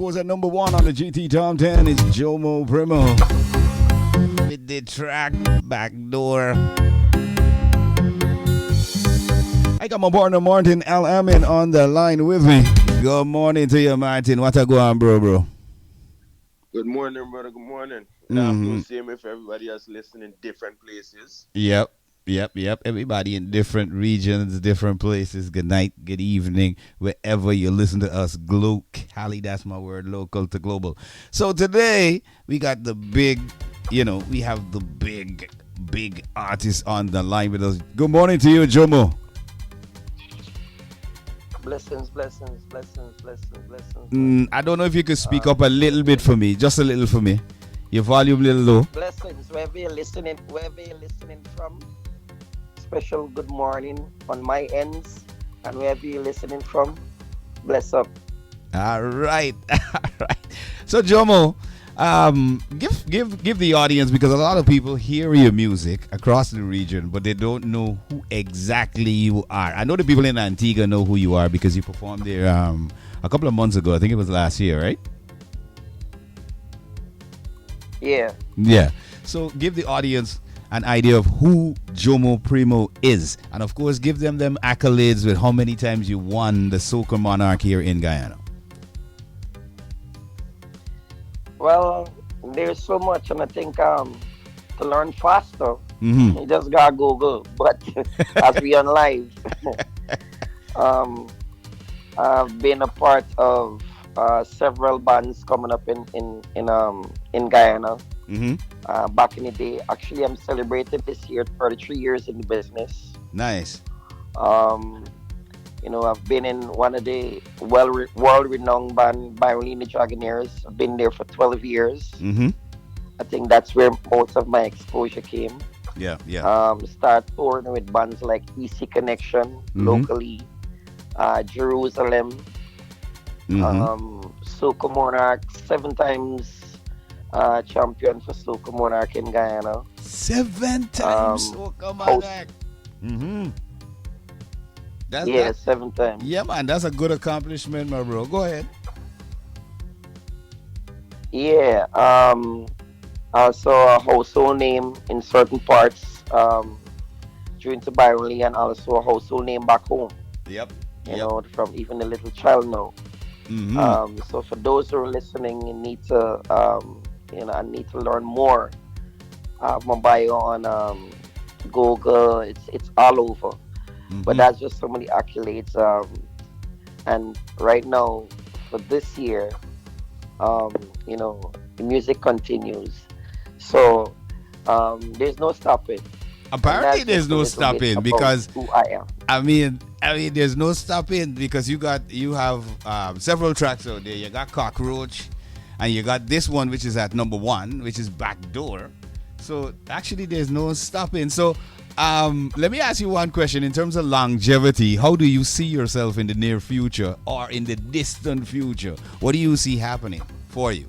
course, at number one on the GT Top 10 is Jumo Primo with the track Backdoor. I got my partner Martin L. Amin on the line with me. Good morning to you, Martin. What a go on, bro? Good morning, brother. Good morning. Same if everybody else listening different places. Yep. Everybody in different regions, different places. Good night, good evening, wherever you listen to us. Cali, that's my word, local to global. So today, we got the big, we have the big artist on the line with us. Good morning to you, Jomo. Blessings. I don't know if you could speak up a little bit for me, just a little for me. Your volume a little low. Blessings, wherever you're listening from. Special good morning on my ends, and wherever you're listening from, bless up. All right. So Jomo, give the audience, because a lot of people hear your music across the region, but they don't know who exactly you are. I know the people in Antigua know who you are because you performed there a couple of months ago. I think it was last year, right? Yeah. So give the audience an idea of who Jumo Primo is, and of course give them accolades with how many times you won the Soca Monarch here in Guyana. Well, there's so much, and I think to learn faster, you just gotta Google. But as we on live, I've been a part of several bands coming up in Guyana. Back in the day. Actually, I'm celebrating this year 33 years in the business. Nice. I've been in one of the world-renowned band, Byron the Dragonaires. I've been there for 12 years. I think that's where most of my exposure came. Yeah. Start touring with bands like EC Connection, locally, Jerusalem, Soca Monarch, 7 times champion for Soca Monarch in Guyana. 7 times Soca Monarch. 7 times. Yeah, man, that's a good accomplishment, my bro. Go ahead. Yeah. Also a household name in certain parts during to Byron Lee, and also a household name back home. Yep. From even a little child now. So for those who are listening, you need to I need to learn more. My bio on Google, it's all over. But that's just so many accolades. And right now, for this year, the music continues. So there's no stopping. Apparently, there's no stopping because who I am. I mean, there's no stopping because you have several tracks out there. You got Cockroach, and you got this one, which is at number 1, which is Backdoor. So actually, there's no stopping. So let me ask you one question. In terms of longevity, how do you see yourself in the near future or in the distant future? What do you see happening for you?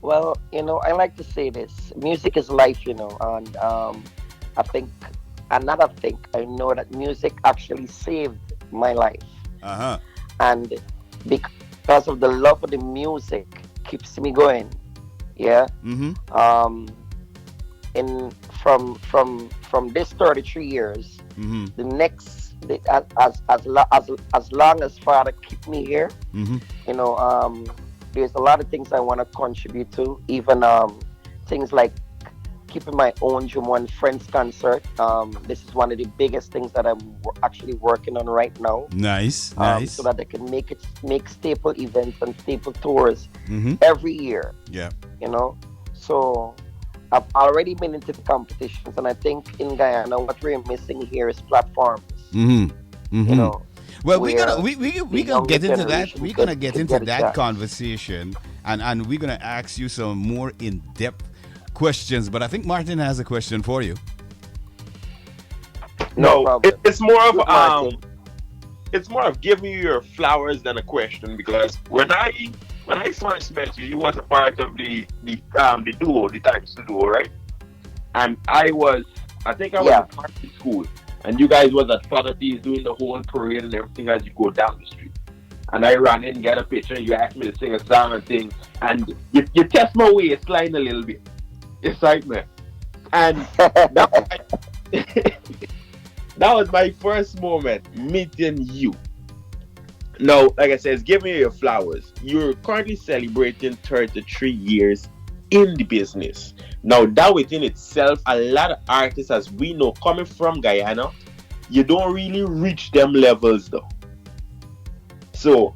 Well, I like to say this. Music is life, and I know that music actually saved my life. And because of the love of the music keeps me going. Yeah. From this 33 years, the next as long as Father keep me here, there's a lot of things I want to contribute to, even things like keeping my own Jumo and Friends concert. This is one of the biggest things that I'm actually working on right now. Nice. So that I can make staple events and staple tours every year. Yeah. So I've already been into the competitions, and I think in Guyana, what we're missing here is platforms. Well, we're gonna get into that. We're gonna get into that conversation, and we're gonna ask you some more in-depth questions. But I think Martin has a question for you. No, problem. It's more of giving you your flowers than a question, because when I first met you, you was a part of the duo, the Times duo, right? And I was in primary school, and you guys was at Father T's doing the whole parade and everything as you go down the street. and I run in, get a picture, you ask me to sing a song and thing, and you test my waistline a little bit. Excitement. And that was that was my first moment meeting you. Now, like I said, give me your flowers. You're currently celebrating 33 years in the business. Now, that within itself, a lot of artists, as we know, coming from Guyana, you don't really reach them levels though. So,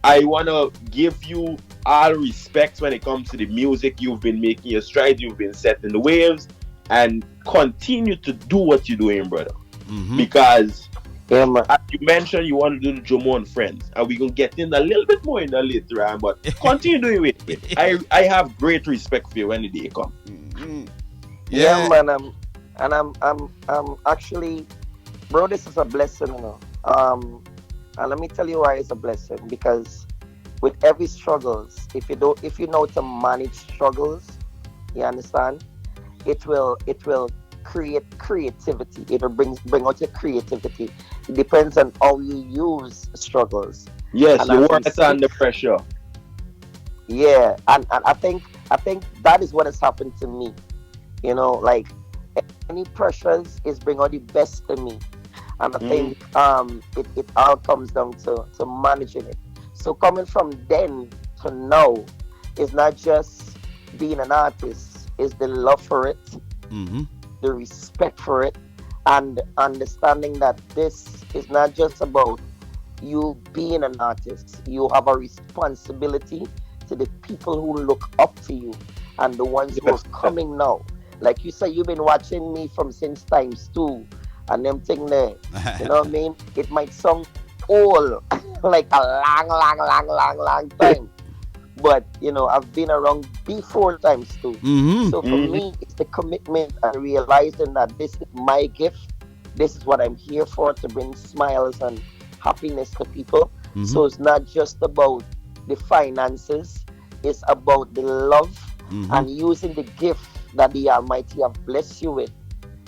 I want to give you all respect when it comes to the music. You've been making your strides, you've been setting the waves, and continue to do what you're doing, brother. Because Yeah, man. as you mentioned, you want to do the Jumo and Friends, and we're gonna get in a little bit more in the later on, but continue doing it. I have great respect for you when the day comes. Yeah, man. I'm actually, bro. This is a blessing, you know. And let me tell you why it's a blessing. Because with every struggles, if you know to manage struggles, you understand, it will create creativity. It will bring out your creativity. It depends on how you use struggles. Yes, And you as we work under speak, pressure. yeah, and I think that is what has happened to me. You know, like any pressures is bring out the best in me. And I Mm. think it all comes down to managing it. So coming from then to now is not just being an artist, is the love for it, the respect for it, and understanding that this is not just about you being an artist. You have a responsibility to the people who look up to you and the ones who are Yes. coming now. Like you say, you've been watching me from since times two and them thing there. You know what I mean? It might sound old, like a long, long, long, long, long time. But I've been around before times two. So for Mhm. me, it's the commitment and realizing that this is my gift. This is what I'm here for, to bring smiles and happiness to people. So it's not just about the finances, it's about the love and using the gift that the Almighty have blessed you with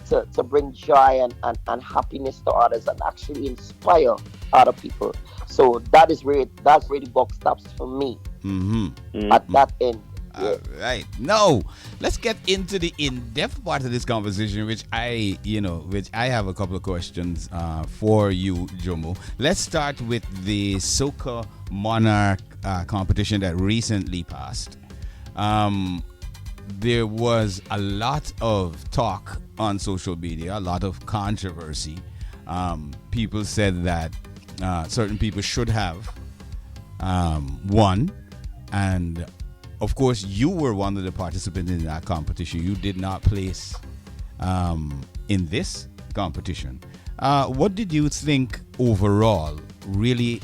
to bring joy and happiness to others and actually inspire other people. So that's where the box stops for me at Mhm. that end. Yeah. Right. No, let's get into the in-depth part of this conversation, which I have a couple of questions for you, Jomo. Let's start with the Soca Monarch competition that recently passed. There was a lot of talk on social media, a lot of controversy. People said that certain people should have won, and of course, you were one of the participants in that competition. You did not place in this competition. What did you think overall really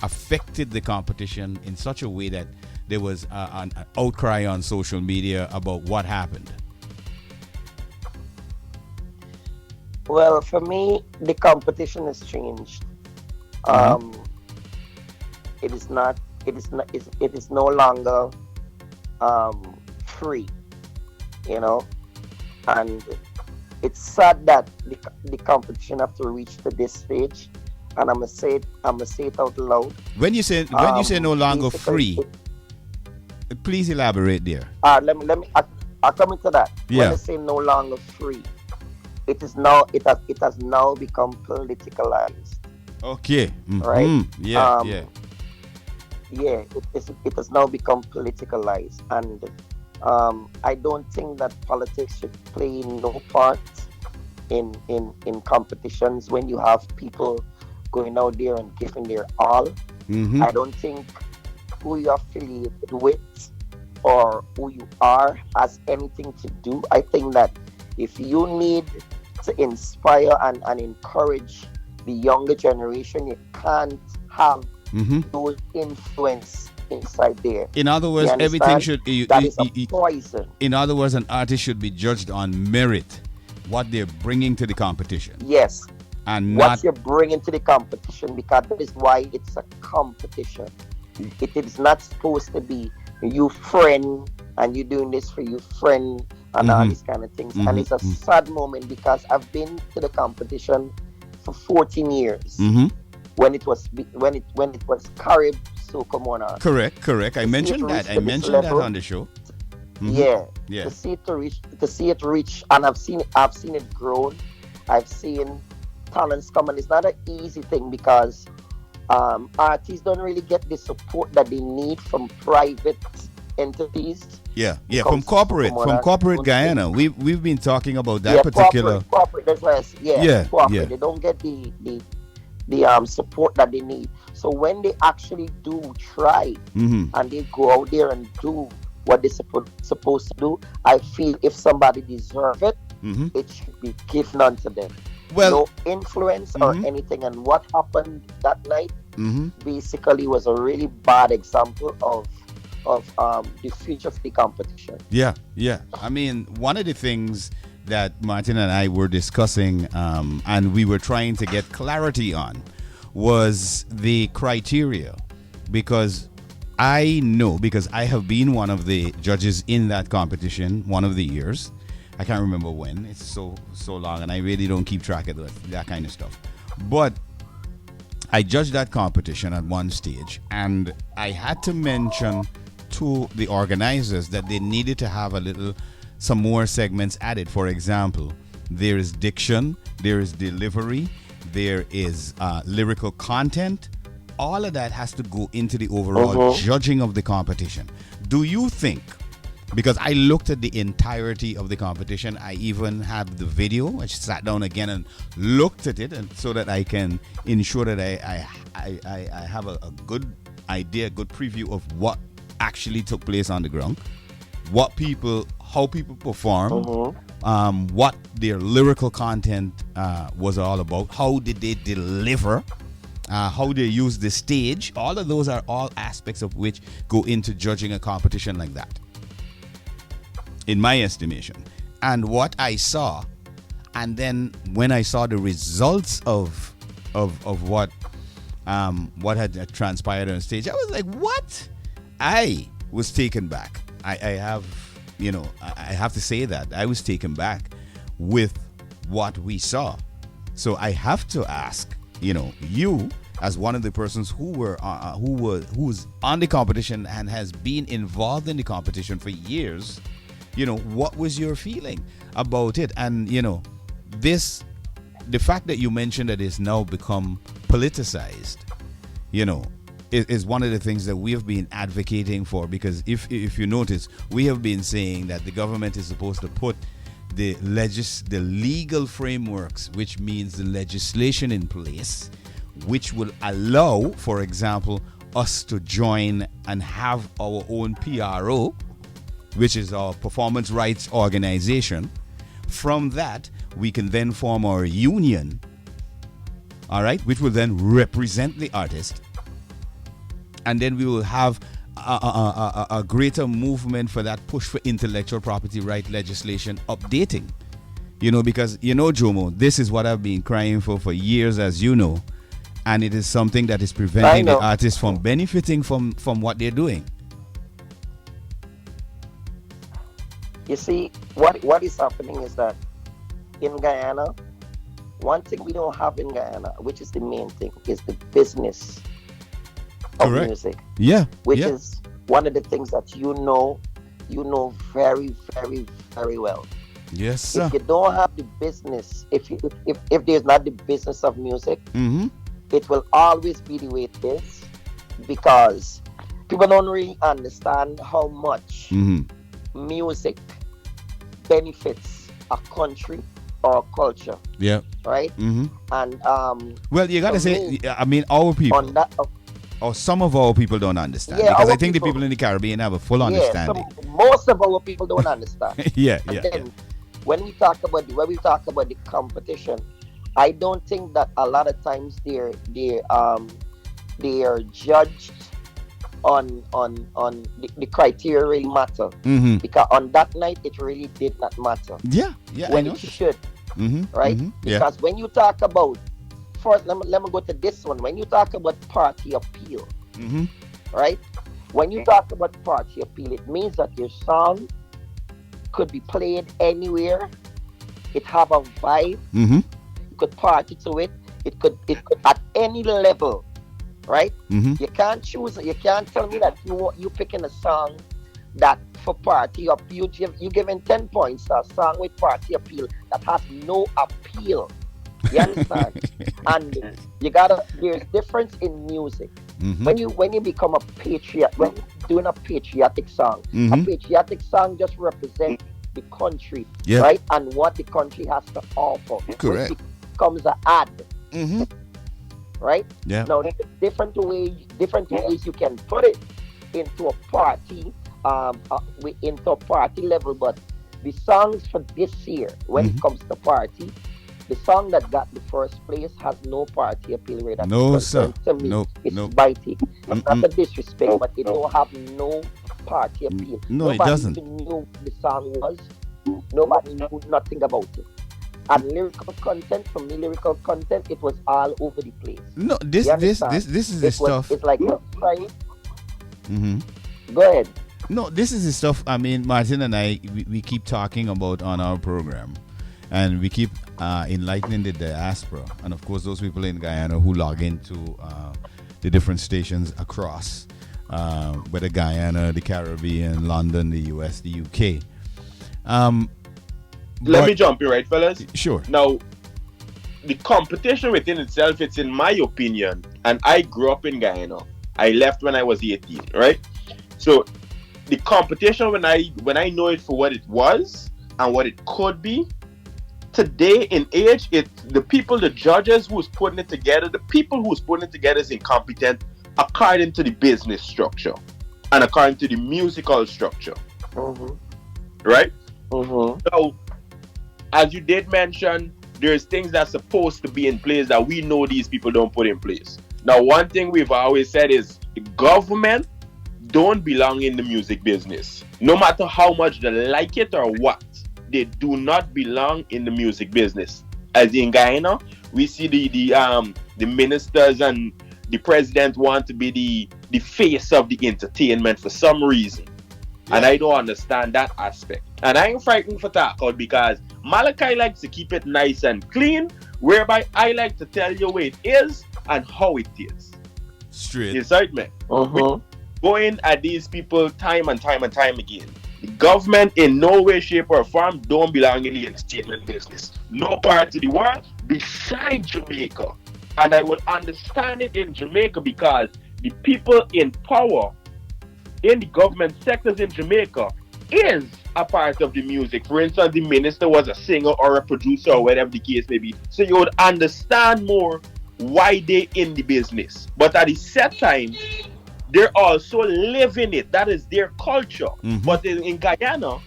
affected the competition in such a way that there was an outcry on social media about what happened? Well, for me, the competition has changed. Mm-hmm. Um, it is not. It is not. It is no longer free. You know, and it's sad that the competition have to reach to this stage. And I'm gonna say it. I'm gonna say it out loud. When you say no longer Basically, free, please elaborate there. let me. I come into that. When I Yeah. say no longer free, it is now. It has now become politicalized. Okay. Right? Yeah. Yeah. Um, yeah, it has now become politicalized, and I don't think that politics should play no part in competitions when you have people going out there and giving their all. Mm-hmm. I don't think who you're affiliated with or who you are has anything to do. I think that if you need to inspire and encourage the younger generation, you can't have Mm-hmm. those influence inside there. In other You words, everything understand? should. That is a poison. In other words, an artist should be judged on merit, what they're bringing to the competition, Yes, and not. what you're bringing to the competition, because that is why it's a competition. It is not supposed to be you friend and you doing this for you friend and all Mm-hmm. these kind of things. And it's a Mm-hmm. sad moment because I've been to the competition for 14 years. Mm-hmm. when it was Carib Soca Monarch. Correct. I To see it mentioned that. reach I to this mentioned that on level, the show. Mm-hmm. yeah, Yeah. to see it reach, and I've seen it grown. I've seen talents come, and it's not an easy thing because artists don't really get the support that they need from private entities to Yeah. come From see Soca Monarch. They corporate don't get, Guyana, we've been talking about that yeah, particular. corporate. That's why, yeah, Yeah. corporate. Yeah. They don't get the support that they need. So when they actually do try Mm-hmm. and they go out there and do what they're supposed to do, I feel if somebody deserve it, Mm-hmm. it should be given unto them. Well. No influence or Mm-hmm. anything. And what happened that night Mm-hmm. basically was a really bad example of the future of the competition. Yeah. I mean, one of the things that Martin and I were discussing, and we were trying to get clarity on, was the criteria, because I know, because I have been one of the judges in that competition one of the years. I can't remember when. It's so long, and I really don't keep track of that kind of stuff. But I judged that competition at one stage, and I had to mention to the organizers that they needed to have some more segments added. For example, there is diction, there is delivery, there is lyrical content. All of that has to go into the overall judging of the competition. Do you think, because I looked at the entirety of the competition, I even have the video. I just sat down again and looked at it, and so that I can ensure that I have a good idea, a good preview of what actually took place on the ground, how people perform, what their lyrical content was all about, how did they deliver, how they use the stage. All of those are all aspects of which go into judging a competition like that, in my estimation. And what I saw, and then when I saw the results of what had transpired on stage, I was like, what? I was taken back. I have to say that I was taken back with what we saw. So I have to ask, you, as one of the persons who's on the competition and has been involved in the competition for years, what was your feeling about it? And the fact that you mentioned that it's now become politicized, is one of the things that we have been advocating for, because if you notice, we have been saying that the government is supposed to put the legal frameworks, which means the legislation in place, which will allow, for example, us to join and have our own PRO, which is our performance rights organization. From that, we can then form our union, all right, which will then represent the artist. And then we will have a greater movement for that push for intellectual property right legislation updating. Because, Jumo, this is what I've been crying for years, as you know. And it is something that is preventing the artists from benefiting from what they're doing. You see, what is happening is that in Guyana, one thing we don't have in Guyana, which is the main thing, is the business of Correct. music. Yeah. Which is one of the things that you know very, very, very well. Yes, sir. If you don't have the business, if there's not the business of music, it will always be the way it is, because people don't really understand how much music benefits a country or a culture. Yeah. Right? And well, you gotta say, I mean, our people on that, or some of our people don't understand, because I think the people in the Caribbean have a full understanding. Most of our people don't understand. Yeah. When we talk about the competition, I don't think that a lot of times they are judged on the criteria really matter, because on that night it really did not matter. Yeah, when it should, right? Because when you talk about, first, let me go to this one. When you talk about party appeal, right? When you talk about party appeal, it means that your song could be played anywhere. It have a vibe. You could party to it. It could at any level, right? Mm-hmm. You can't choose. You can't tell me that you picking a song that for party appeal. You giving 10 points to a song with party appeal that has no appeal. You understand? And you gotta. There's difference in music. Mm-hmm. When you become a patriot, when you're doing a patriotic song, a Mm-hmm. patriotic song just represents the country, Yep. right? And what the country has to offer. Correct. It becomes an ad, Mm-hmm. right? Yeah. Now there's different ways you can put it into a party, into a party level. But the songs for this year, when Mm-hmm. it comes to party, the song that got the first place has no party appeal where that's No, sir. concerned. To me, No, it's no. biting. It's Mm-mm. not a disrespect, but it don't have no party appeal. No, it Nobody doesn't. even knew what the song was. Nobody knew nothing about it. And lyrical content, from the lyrical content, it was all over the place. No, this You this understand? this this is the stuff. It's like trying. Mm-hmm. Go ahead. No, this is the stuff. I mean, Martin and I, we keep talking about on our program, and we keep enlightening the diaspora, and of course those people in Guyana who log into the different stations across, whether Guyana, the Caribbean, London, the US, the UK. Let me jump in, right, fellas? Sure. Now, the competition within itself, it's in my opinion, and I grew up in Guyana. I left when I was 18, right? So the competition, when I know it for what it was and what it could be, today in age, the people, the judges who's putting it together, the people who's putting it together is incompetent according to the business structure and according to the musical structure, right? So, as you did mention, there's things that's supposed to be in place that we know these people don't put in place. Now, one thing we've always said is the government don't belong in the music business. No matter how much they like it or what, they do not belong in the music business. As in Guyana, we see the ministers and the president want to be the face of the entertainment for some reason. Yeah. And I don't understand that aspect. And I ain't frightened for talk out because Malachi likes to keep it nice and clean, whereby I like to tell you where it is and how it is. Straight. Yes, right, man. We going at these people time and time and time again. The government in no way, shape, or form don't belong in the entertainment business. No part of the world besides Jamaica. And I will understand it in Jamaica because the people in power in the government sectors in Jamaica is a part of the music. For instance, the minister was a singer or a producer or whatever the case may be. So you would understand more why they in the business. But at the set time, they're also living it. That is their culture. But in Guyana,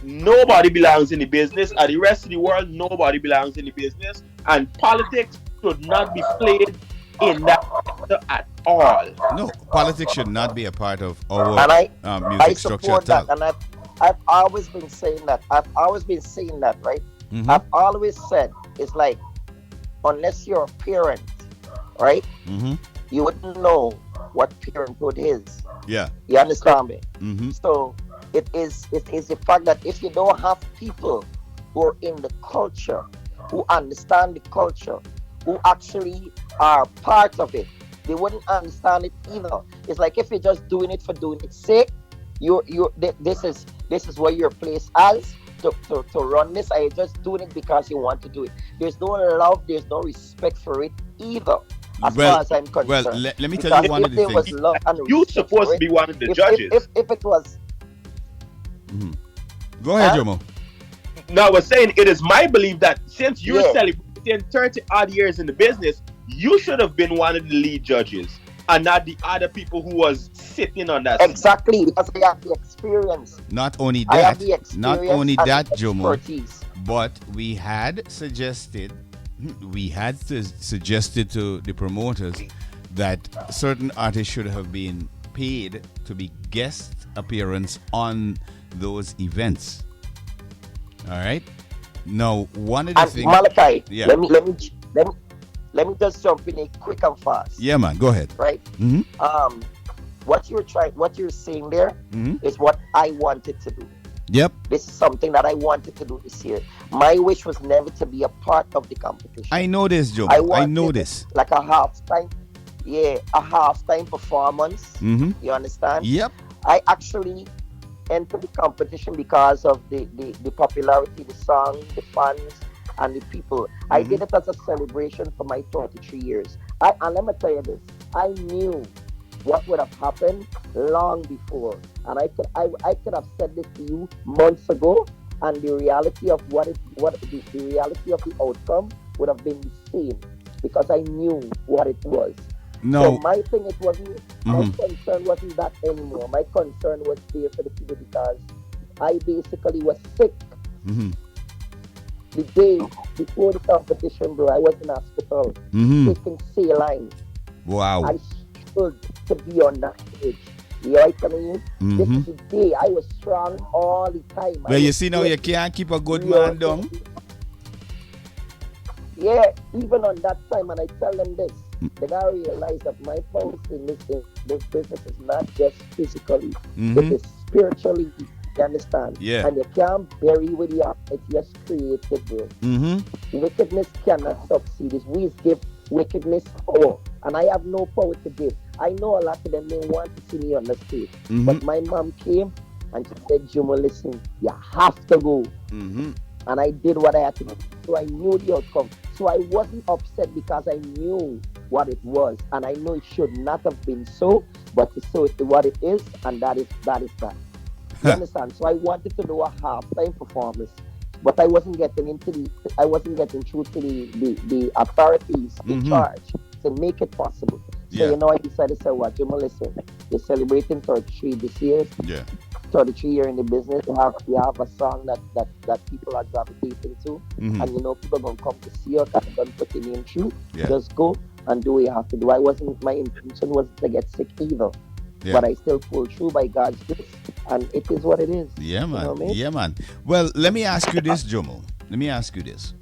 nobody belongs in the business. At the rest of the world, nobody belongs in the business. And politics should not be played in that sector at all. No, politics should not be a part of our music I structure support at all. that, and I've always been saying that. Right? I've always said it's like unless you're a parent, right? You wouldn't know what parenthood is. Yeah. You understand me? So it is the fact that if you don't have people who are in the culture, who understand the culture, who actually are part of it, they wouldn't understand it either. It's like if you're just doing it for doing its sake, this is where you're placed as to run this, and you're just doing it because you want to do it. There's no love, there's no respect for it either. As far as I'm concerned. Well, let me tell you one of the things. You're supposed to be one of the judges. If it was. Go ahead, Jomo. No, I was saying it is my belief that since you're celebrating 30 odd years in the business, you should have been one of the lead judges and not the other people who was sitting on that. Exactly, because I have the experience. Not only that, Jomo, but we had suggested to the promoters that certain artists should have been paid to be guest appearance on those events. All right. Now, one of the things, Malachi, let me just jump in quick and fast. Yeah, man, go ahead. Right. What you're saying there is what I wanted to do. Yep. This is something that I wanted to do this year. My wish was never to be a part of the competition. I know this, I Jomo. I know wanted this. like a halftime, yeah, a halftime performance. Mm-hmm. You understand? Yep. I actually entered the competition because of the popularity, the song, the fans, and the people. I Mm-hmm. did it as a celebration for my 33 years. And let me tell you this, I knew what would have happened long before. And I could have said this to you months ago, and the reality of the reality of the outcome would have been the same because I knew what it was. So No. my thing, it wasn't my Mm-hmm. concern wasn't that anymore. My concern was there for the people because I basically was sick Mm-hmm. the day before the competition, bro. I was in hospital Mm-hmm. taking saline. Wow. I struggled to be on that stage. You know what I mean? This Mm-hmm. is the day I was strong all the time. I Well, you was see now you can't keep a good real. man down. Yeah, even on that time, and I tell them this, they gotta realize that my pulse in this business is not just physically, it Mm-hmm. is spiritually. You understand? Yeah. And you can't bury with your it's just created, bro. Mm-hmm. Wickedness cannot succeed. It's we give wickedness power, and I have no power to give. I know a lot of them they want to see me on the stage, Mm-hmm. but my mom came and she said, "Jumo, listen, you have to go." Mm-hmm. And I did what I had to do. So I knew the outcome. So I wasn't upset because I knew what it was, and I know it should not have been so, but it's so it's what it is, and that is that. You understand? So I wanted to do a halftime performance, but I wasn't getting through to the authorities in Mm-hmm. charge to make it possible. So Yeah. I decided to say, "What, Jim, listen, you're celebrating 33 this year, Yeah. 33 year in the business. You have a song that people are gravitating to, Mm-hmm. and people gonna come to see you because you're gonna put your name through. Yeah. Just go and do what you have to do." My intention wasn't to get sick either, Yeah. but I still pulled through by God's grace, and it is what it is. Yeah, You know man. what I mean? Yeah, man. Well, let me ask you this, Jomo. Let me ask you this.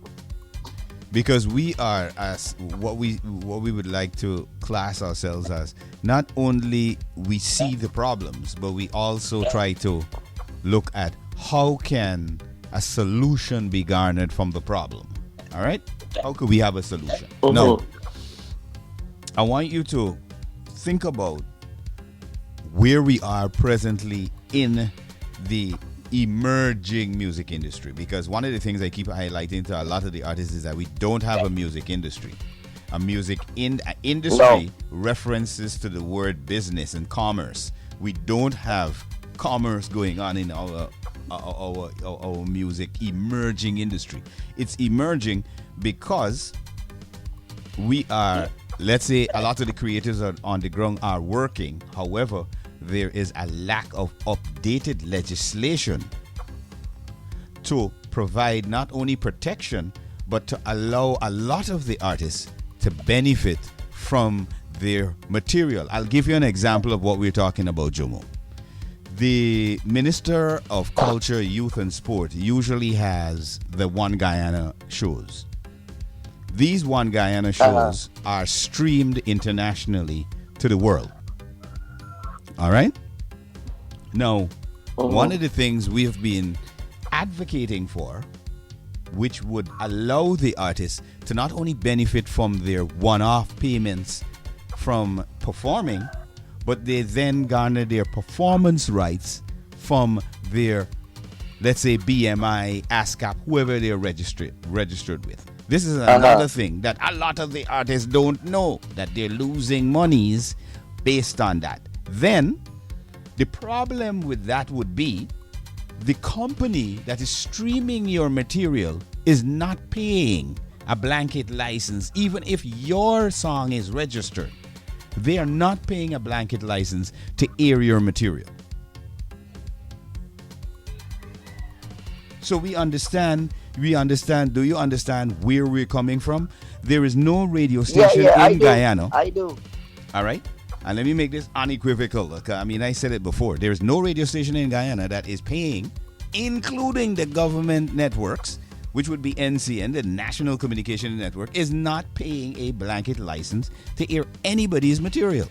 Because we are as what we would like to class ourselves as, not only we see the problems, but we also try to look at how can a solution be garnered from the problem. All right? How could we have a solution? Now, I want you to think about where we are presently in the emerging music industry, because one of the things I keep highlighting to a lot of the artists is that we don't have a music industry. A music industry references to the word business and commerce. We don't have commerce going on in our music emerging industry. It's emerging because we are, let's say, a lot of the creators on the ground are working. However, there is a lack of updated legislation to provide not only protection, but to allow a lot of the artists to benefit from their material. I'll give you an example of what we're talking about, Jumo. The Minister of Culture, Youth and Sport usually has the One Guyana shows. These One Guyana shows are streamed internationally to the world. All right? Now, one of the things we have been advocating for, which would allow the artists to not only benefit from their one-off payments from performing, but they then garner their performance rights from their, let's say, BMI, ASCAP, whoever they're registered with. This is another thing that a lot of the artists don't know, that they're losing monies based on that. Then, the problem with that would be the company that is streaming your material is not paying a blanket license, even if your song is registered. They are not paying a blanket license to air your material. So we understand. Do you understand where we're coming from? There is no radio station in Guyana. I do. All right? And let me make this unequivocal. Look, I mean, I said it before. There is no radio station in Guyana that is paying, including the government networks, which would be NCN, the National Communication Network, is not paying a blanket license to air anybody's material.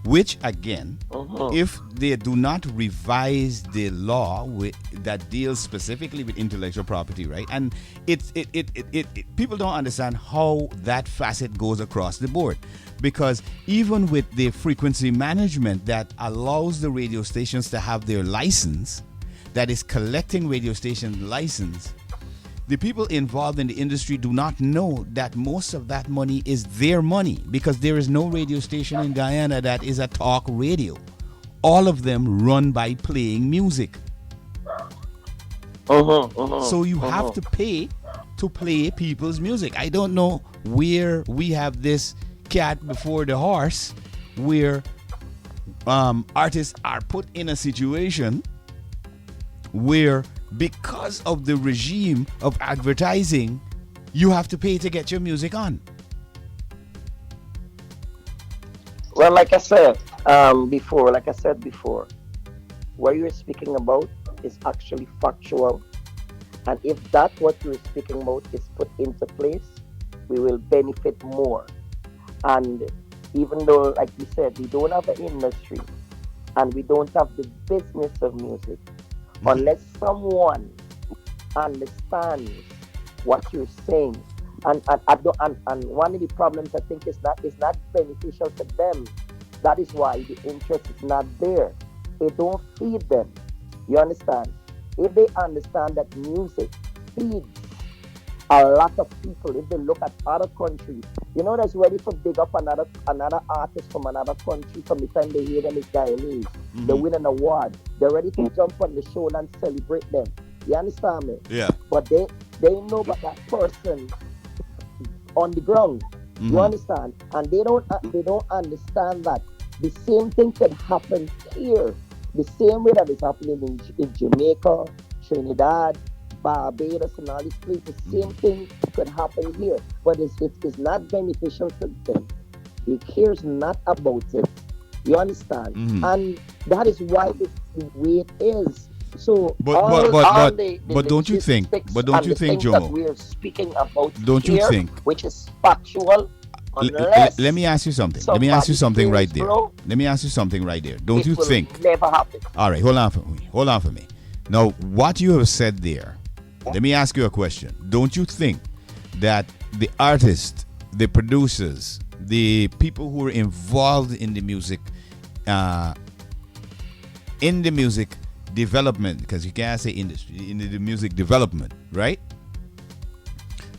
which again, Mm-hmm. if they do not revise the law that deals specifically with intellectual property, right? And people don't understand how that facet goes across the board, because even with the frequency management that allows the radio stations to have their license, that is collecting radio station license, the people involved in the industry do not know that most of that money is their money, because there is no radio station in Guyana that is a talk radio. All of them run by playing music. So you have to pay to play people's music. I don't know where we have this cat before the horse, where artists are put in a situation where, because of the regime of advertising, you have to pay to get your music on. Well, like I said before, what you're speaking about is actually factual. And if that what you're speaking about is put into place, we will benefit more. And even though, like you said, we don't have an industry and we don't have the business of music, unless someone understands what you're saying, and one of the problems I think is not beneficial to them. That is why the interest is not there. It don't feed them. You understand? If they understand that music feeds a lot of people, if they look at other countries, that's ready for big up another artist from another country from the time they hear them is Guyanese. They win an award. They're ready to jump on the show and celebrate them. You understand me? Yeah. But they know about that person on the ground. You understand? And they don't understand that the same thing could happen here. The same way that is happening in Jamaica, Trinidad, Barbados, and all these places. The same thing could happen here. But it is not beneficial to them. He cares not about it. You understand? And that is why it's the way it is. So, but don't you think, Jomo? That we're speaking about don't here, you think, which is factual, unless let me ask you something. Let me ask you something right there. Let me ask you something right there. Don't you think? Never happen. All right, hold on for me. Now, what you have said there, let me ask you a question. Don't you think that the artists, the producers, the people who are involved in the music development, because you can't say industry, in the music development, right?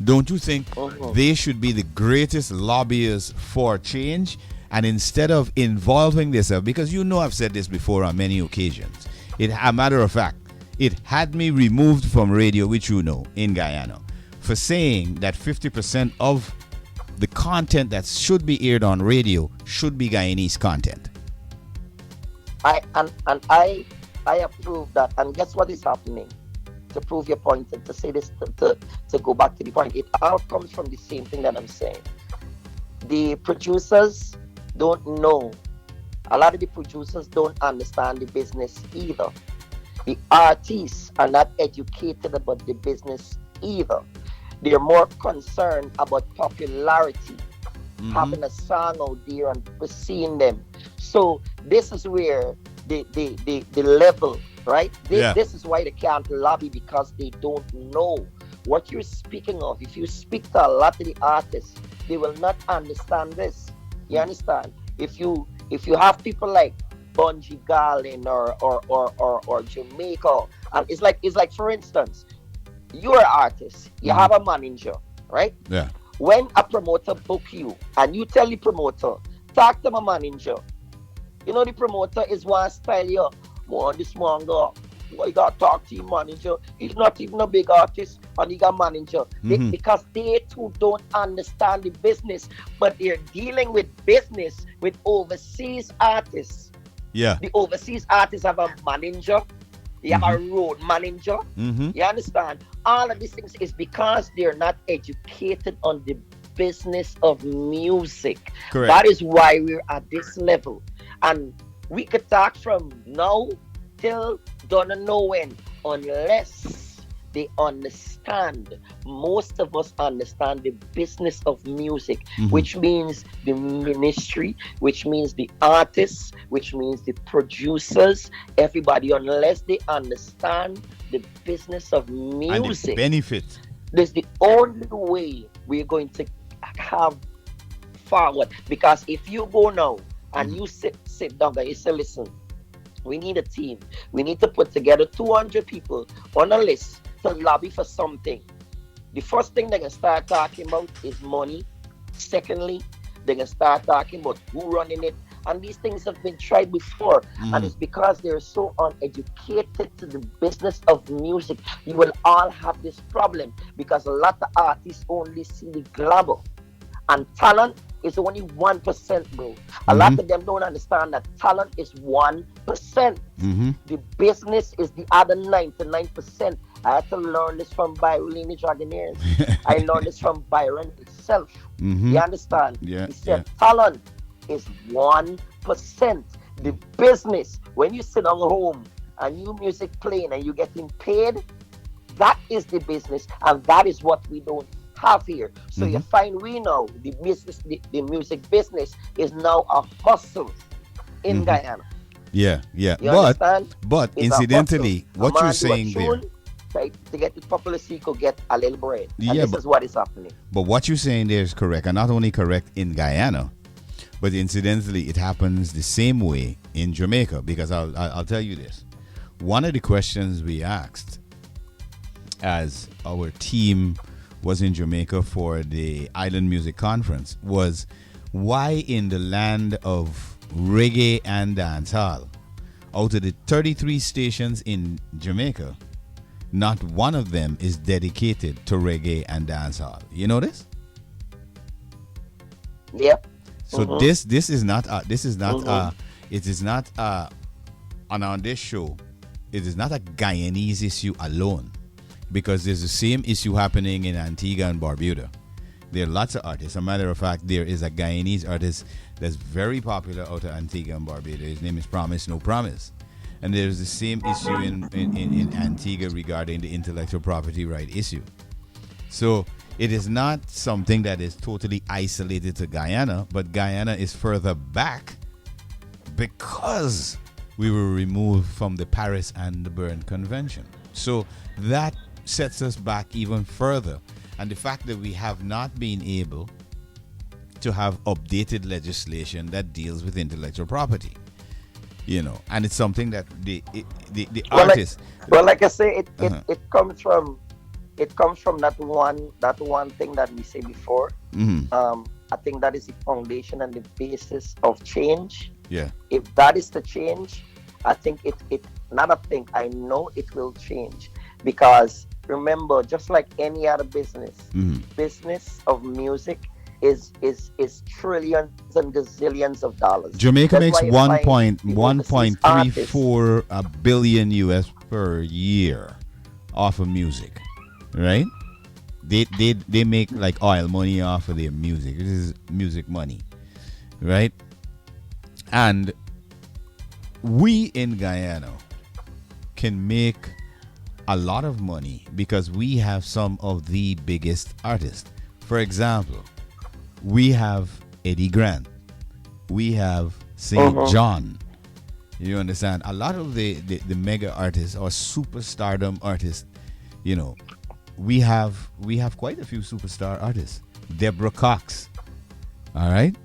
Don't you think they should be the greatest lobbyists for change? And instead of involving themselves, because I've said this before on many occasions, a matter of fact, it had me removed from radio, which in Guyana, for saying that 50% of the content that should be aired on radio should be Guyanese content. I approve that. And guess what is happening? To prove your point, and to say this, to go back to the point, it all comes from the same thing that I'm saying. The producers don't know. A lot of the producers don't understand the business either. The artists are not educated about the business either. They're more concerned about popularity, having a song out there and people seeing them. So this is where the level, right? This is why they can't lobby, because they don't know what you're speaking of. If you speak to a lot of the artists, they will not understand this. You understand? If you have people like Bungie Garlin or Jamaica, and it's like for instance, you're an artist, you have a manager, right? Yeah. When a promoter book you and you tell the promoter, talk to my manager, the promoter is one style here. More this manga. Why you gotta talk to your manager? He's not even a big artist and he got manager. Because they too don't understand the business, but they're dealing with business with overseas artists. Yeah. The overseas artists have a manager, they have a road manager. You understand? All of these things is because they're not educated on the business of music. Correct. That is why we're at this level. And we could talk from now till don't know when, unless they understand. Most of us understand the business of music, which means the ministry, which means the artists, which means the producers, everybody, unless they understand the business of And the music. benefit. This is the only way we're going to have forward. Because if you go now and you sit down and you say, listen, we need a team. We need to put together 200 people on a list to lobby for something. The first thing they're going to start talking about is money. Secondly, they're going to start talking about who running it. And these things have been tried before. And it's because they're so uneducated to the business of music. You will all have this problem because a lot of artists only see the glamour. And talent is only 1%, bro. A lot of them don't understand that talent is 1%. The business is the other 99%. I had to learn this from Byron the Dragonaires. I learned this from Byron himself. You understand? Yeah, He said talent is 1%. The business, when you sit on home and you music playing and you getting paid, that is the business, and that is what we don't have here. So you find we know the business, the music business is now a hustle in Guyana. Yeah. You understand? But It's incidentally, what you're saying there, right, to get the popular sequel, get a little bread. And Yeah, this is what is happening. but what you're saying there is correct, and not only correct in Guyana, but incidentally, it happens the same way in Jamaica. Because I'll tell you this: one of the questions we asked as our team was in Jamaica for the Island Music Conference was, why in the land of reggae and dancehall, out of the 33 stations in Jamaica, not one of them is dedicated to reggae and dancehall. You know this? Yep. So this is not it is not and on this show, it is not a Guyanese issue alone, because there's the same issue happening in Antigua and Barbuda. There are lots of artists. As a matter of fact, there is a Guyanese artist that's very popular out of Antigua and Barbuda. His name is Promise No Promise. And there's the same issue in Antigua regarding the intellectual property right issue. So it is not something that is totally isolated to Guyana, but Guyana is further back because we were removed from the Paris and the Berne Convention. So that sets us back even further. And the fact that we have not been able to have updated legislation that deals with intellectual property, and it's something that the artists. Like I say, it comes from that one thing that we say before. I think that is the foundation and the basis of change. Yeah. If that is the change, I think it not a thing. I know it will change, because remember, just like any other business, business of music is trillions and gazillions of dollars. Jamaica makes 1.34 billion US per year off of music, right? They make like oil money off of their music. This is music money, right? And we in Guyana can make a lot of money because we have some of the biggest artists. For example, we have Eddie Grant, we have St. John. You understand? A lot of the mega artists or superstardom artists, we have quite a few superstar artists. Deborah Cox, all right.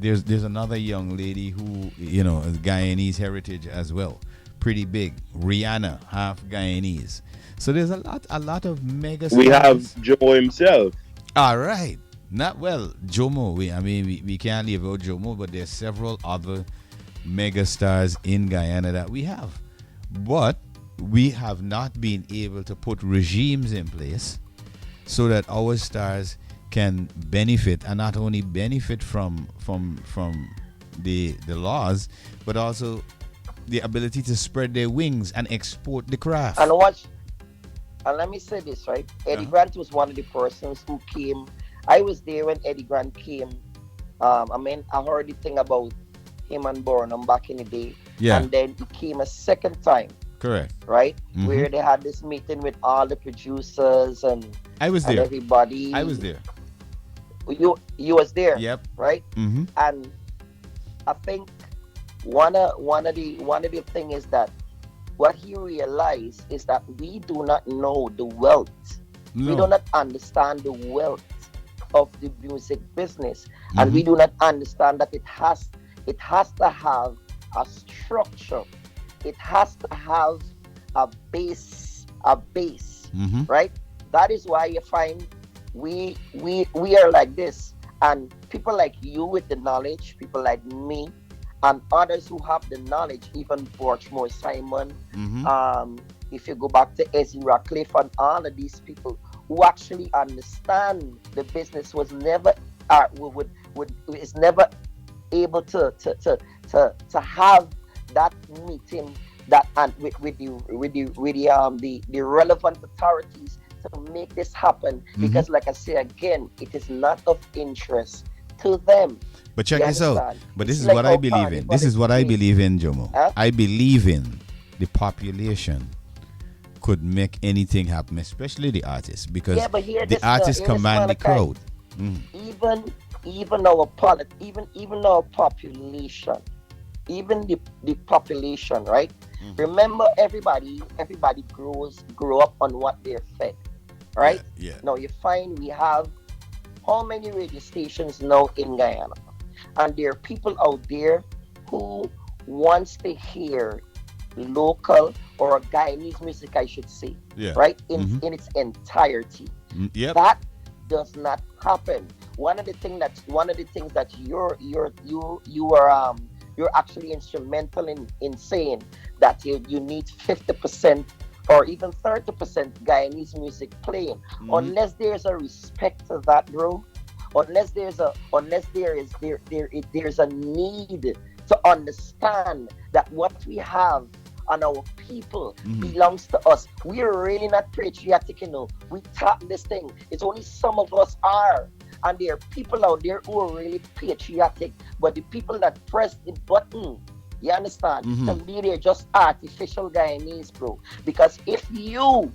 There's another young lady who is Guyanese heritage as well, pretty big. Rihanna, half Guyanese. So there's a lot of mega stars. We have Jumo himself. All right. Not well, Jumo. We can't leave out Jumo, but there's several other mega stars in Guyana that we have. But we have not been able to put regimes in place so that our stars can benefit, and not only benefit from the laws, but also the ability to spread their wings and export the craft. And let me say this, right? Eddie Grant was one of the persons who came. I was there when Eddie Grant came. I heard the thing about him and Burnham back in the day. Yeah. And then he came a second time Correct. right? Mm-hmm. Where they had this meeting with all the producers I was and there. everybody. I was there. You was there, Yep. right? Mm-hmm. And I think one of the thing is that what he realized is that we do not know the wealth. We do No. not understand the wealth of the music business, and Mm-hmm. we do not understand that it has to have a structure. It has to have a base, Mm-hmm. right? That is why you find we are like this, and people like you with the knowledge, people like me, and others who have the knowledge, even Borchmore Simon, Mm-hmm. if you go back to Ezzy Ratcliffe and all of these people who actually understand the business was never would is never able to have that meeting that and with the relevant authorities to make this happen, Mm-hmm. because like I say again, it is not of interest to them. But check You this out. understand? But this It's is like what I how believe in. carnival This is is what I played. believe in, Jomo. Huh? I believe in the population could make anything happen, especially the artists, because Yeah, but the artists hear this command the Malachi. crowd. Mm. Even even our population, even the population, right? Mhm. Remember, everybody grow up on what they're fed, Yeah, right? yeah. Now you find we have how many radio stations now in Guyana, and there are people out there who wants to hear local or Guyanese music, I should say, Yeah. right? Mm-hmm. In its entirety. Yep. That does not happen. One of the things that you're actually instrumental in saying that you need 50% or even 30% Guyanese music playing. Mm-hmm. Unless there's a respect to that, bro. Unless there's a need to understand that what we have and our people Mm-hmm. belongs to us. We're really not patriotic, We tap this thing. It's only some of us are. And there are people out there who are really patriotic, but the people that press the button, you understand? Mm-hmm. To me, they're just artificial Guyanese, bro. Because if you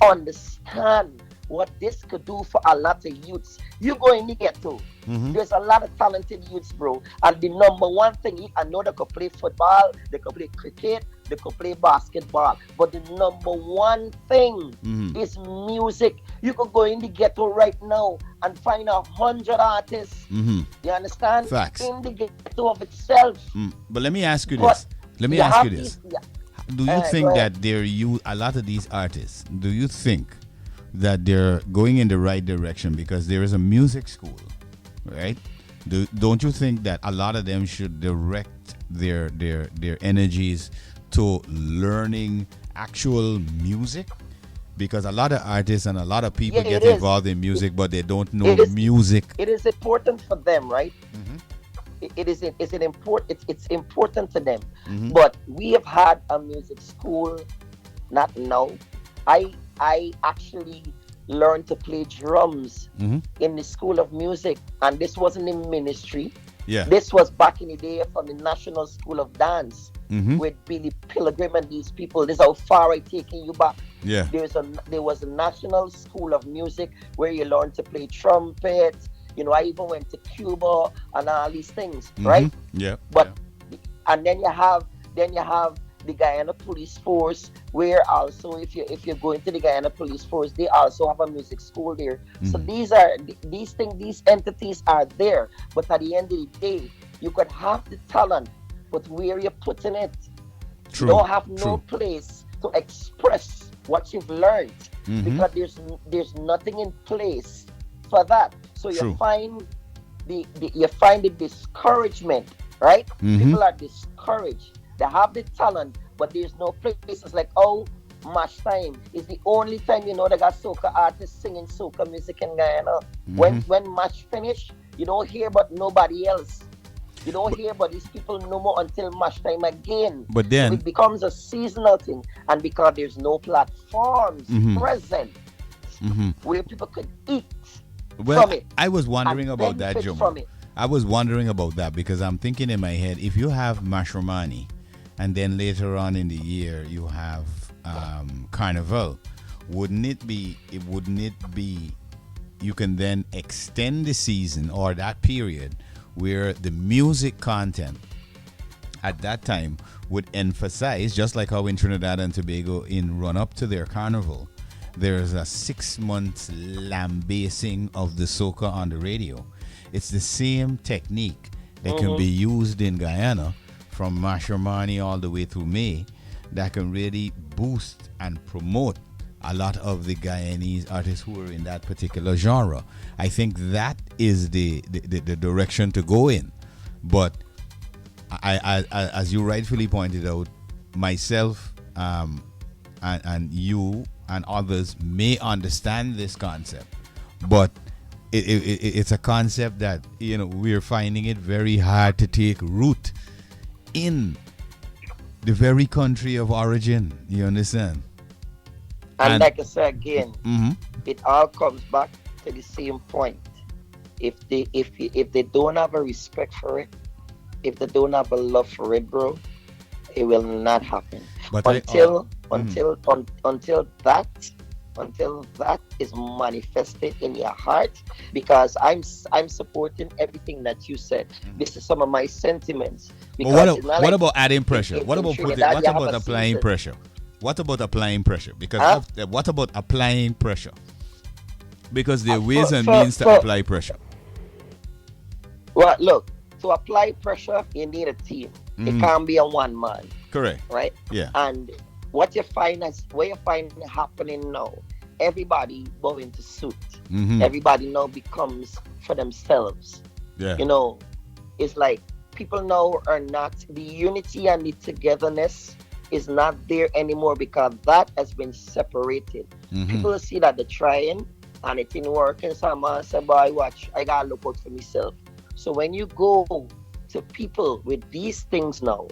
understand what this could do for a lot of youths, you're going to get to. Mm-hmm. There's a lot of talented youths, bro. And the number one thing, I know they could play football, they could play cricket, they could play basketball. But the number one thing Mm-hmm. is music. You could go in the ghetto right now and find 100 artists. Mm-hmm. You understand? Facts. In the ghetto of itself. But let me ask you But this. Let me you ask you have this. these, yeah, Do you go think ahead. that a lot of these artists, do you think that they're going in the right direction because there is a music school, right? Don't you think that a lot of them should direct their energies to learning actual music? Because a lot of artists and a lot of people Yeah, get it is. involved in music, but they don't know It is. music. It is important for them, right? Mm-hmm. It's important to them. Mm-hmm. But we have had a music school, not now. I actually learned to play drums Mm-hmm. in the school of music, and this wasn't in ministry. Yeah. This was back in the day from the National School of Dance Mm-hmm. with Billy Pilgrim and these people. This is how far I taking you back. Yeah. There was a National School of Music where you learn to play trumpet. I even went to Cuba and all these things, right? Mm-hmm. Yeah. But and then you have the Guyana Police Force, where also if you go into the Guyana Police Force, they also have a music school there. So Mm-hmm. these entities are there. But at the end of the day, you could have the talent, but where you're putting it, True. you don't have no True. place to express what you've learned, Mm-hmm. because there's nothing in place for that. So True. you find the discouragement, right? Mhm. People are discouraged. They have the talent, but there's no places like, Match Time is the only time they got soca artists singing soca music in Guyana. When match finish, you don't hear but nobody else. You don't hear but these people no more until match time again. But then- So it becomes a seasonal thing, and because there's no platforms Mhm. present Mm-hmm. where people could eat Well, from it I was wondering and about that, benefit Jomo. from it. I was wondering about that because I'm thinking in my head, if you have Mashromani and then later on in the year you have Carnival. Wouldn't it be you can then extend the season or that period where the music content at that time would emphasize, just like how in Trinidad and Tobago in run up to their carnival, there's a 6 months lambasting of the soca on the radio. It's the same technique that can be used in Guyana from Mashermani all the way through May that can really boost and promote a lot of the Guyanese artists who are in that particular genre. I think that is the direction to go in. But I as you rightfully pointed out, myself and you and others may understand this concept, but it's a concept that we're finding it very hard to take root in the very country of origin. You understand? And like I said again, it all comes back to the same point. If they don't have a respect for it, if they don't have a love for it, bro, it will not happen. But until that is manifested in your heart, because I'm supporting everything that you said. This is some of my sentiments. What about adding pressure? What about applying pressure? What about applying pressure? Because what about applying pressure? Because there are ways and means to apply pressure. Well, look, to apply pressure, you need a team. It can't be a one man. Correct. Right? Yeah. And what you find happening now, everybody go into suit. Everybody now becomes for themselves. Yeah. It's like people now are not, the unity and the togetherness is not there anymore, because that has been separated. People see that they're trying and it ain't working. So man say, boy, watch, I gotta look out for myself. So when you go to people with these things now,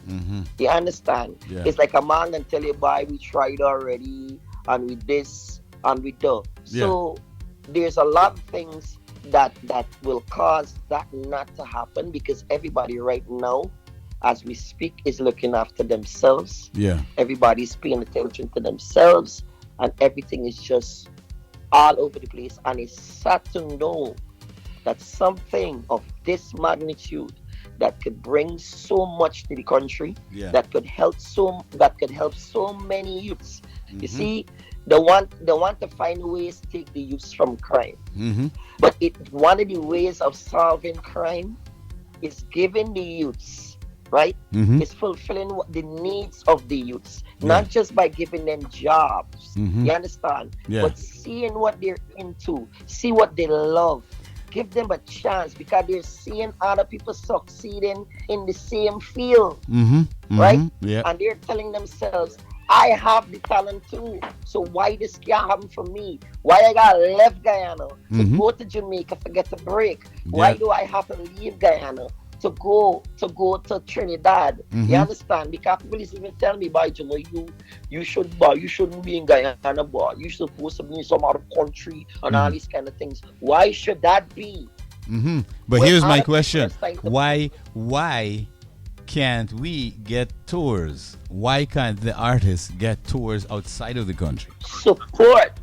you understand? Yeah. It's like a man can tell you, boy, we tried already, and with this and with that. So there's a lot of things that will cause that not to happen, because everybody right now, as we speak, is looking after themselves. Yeah. Everybody's paying attention to themselves, and everything is just all over the place. And it's sad to know that something of this magnitude that could bring so much to the country, that could help so many youths. You see, they want to find ways to take the youths from crime. But one of the ways of solving crime is giving the youths, right? Is fulfilling the needs of the youths, not just by giving them jobs. You understand? But seeing what they're into, see what they love. Give them a chance, because they're seeing other people succeeding in the same field, right? Yeah. And they're telling themselves, I have the talent too, so why this can't happen for me? Why I gotta left Guyana to go to Jamaica to get a break? Why do I have to leave Guyana to go to Trinidad? You understand? Because people is even telling me, boy, Jumo, you shouldn't be in Guyana, boy. You're supposed to be in some other country and all these kind of things. Why should that be? But here's my question: Why can't we get tours? Why can't the artists get tours outside of the country? Support,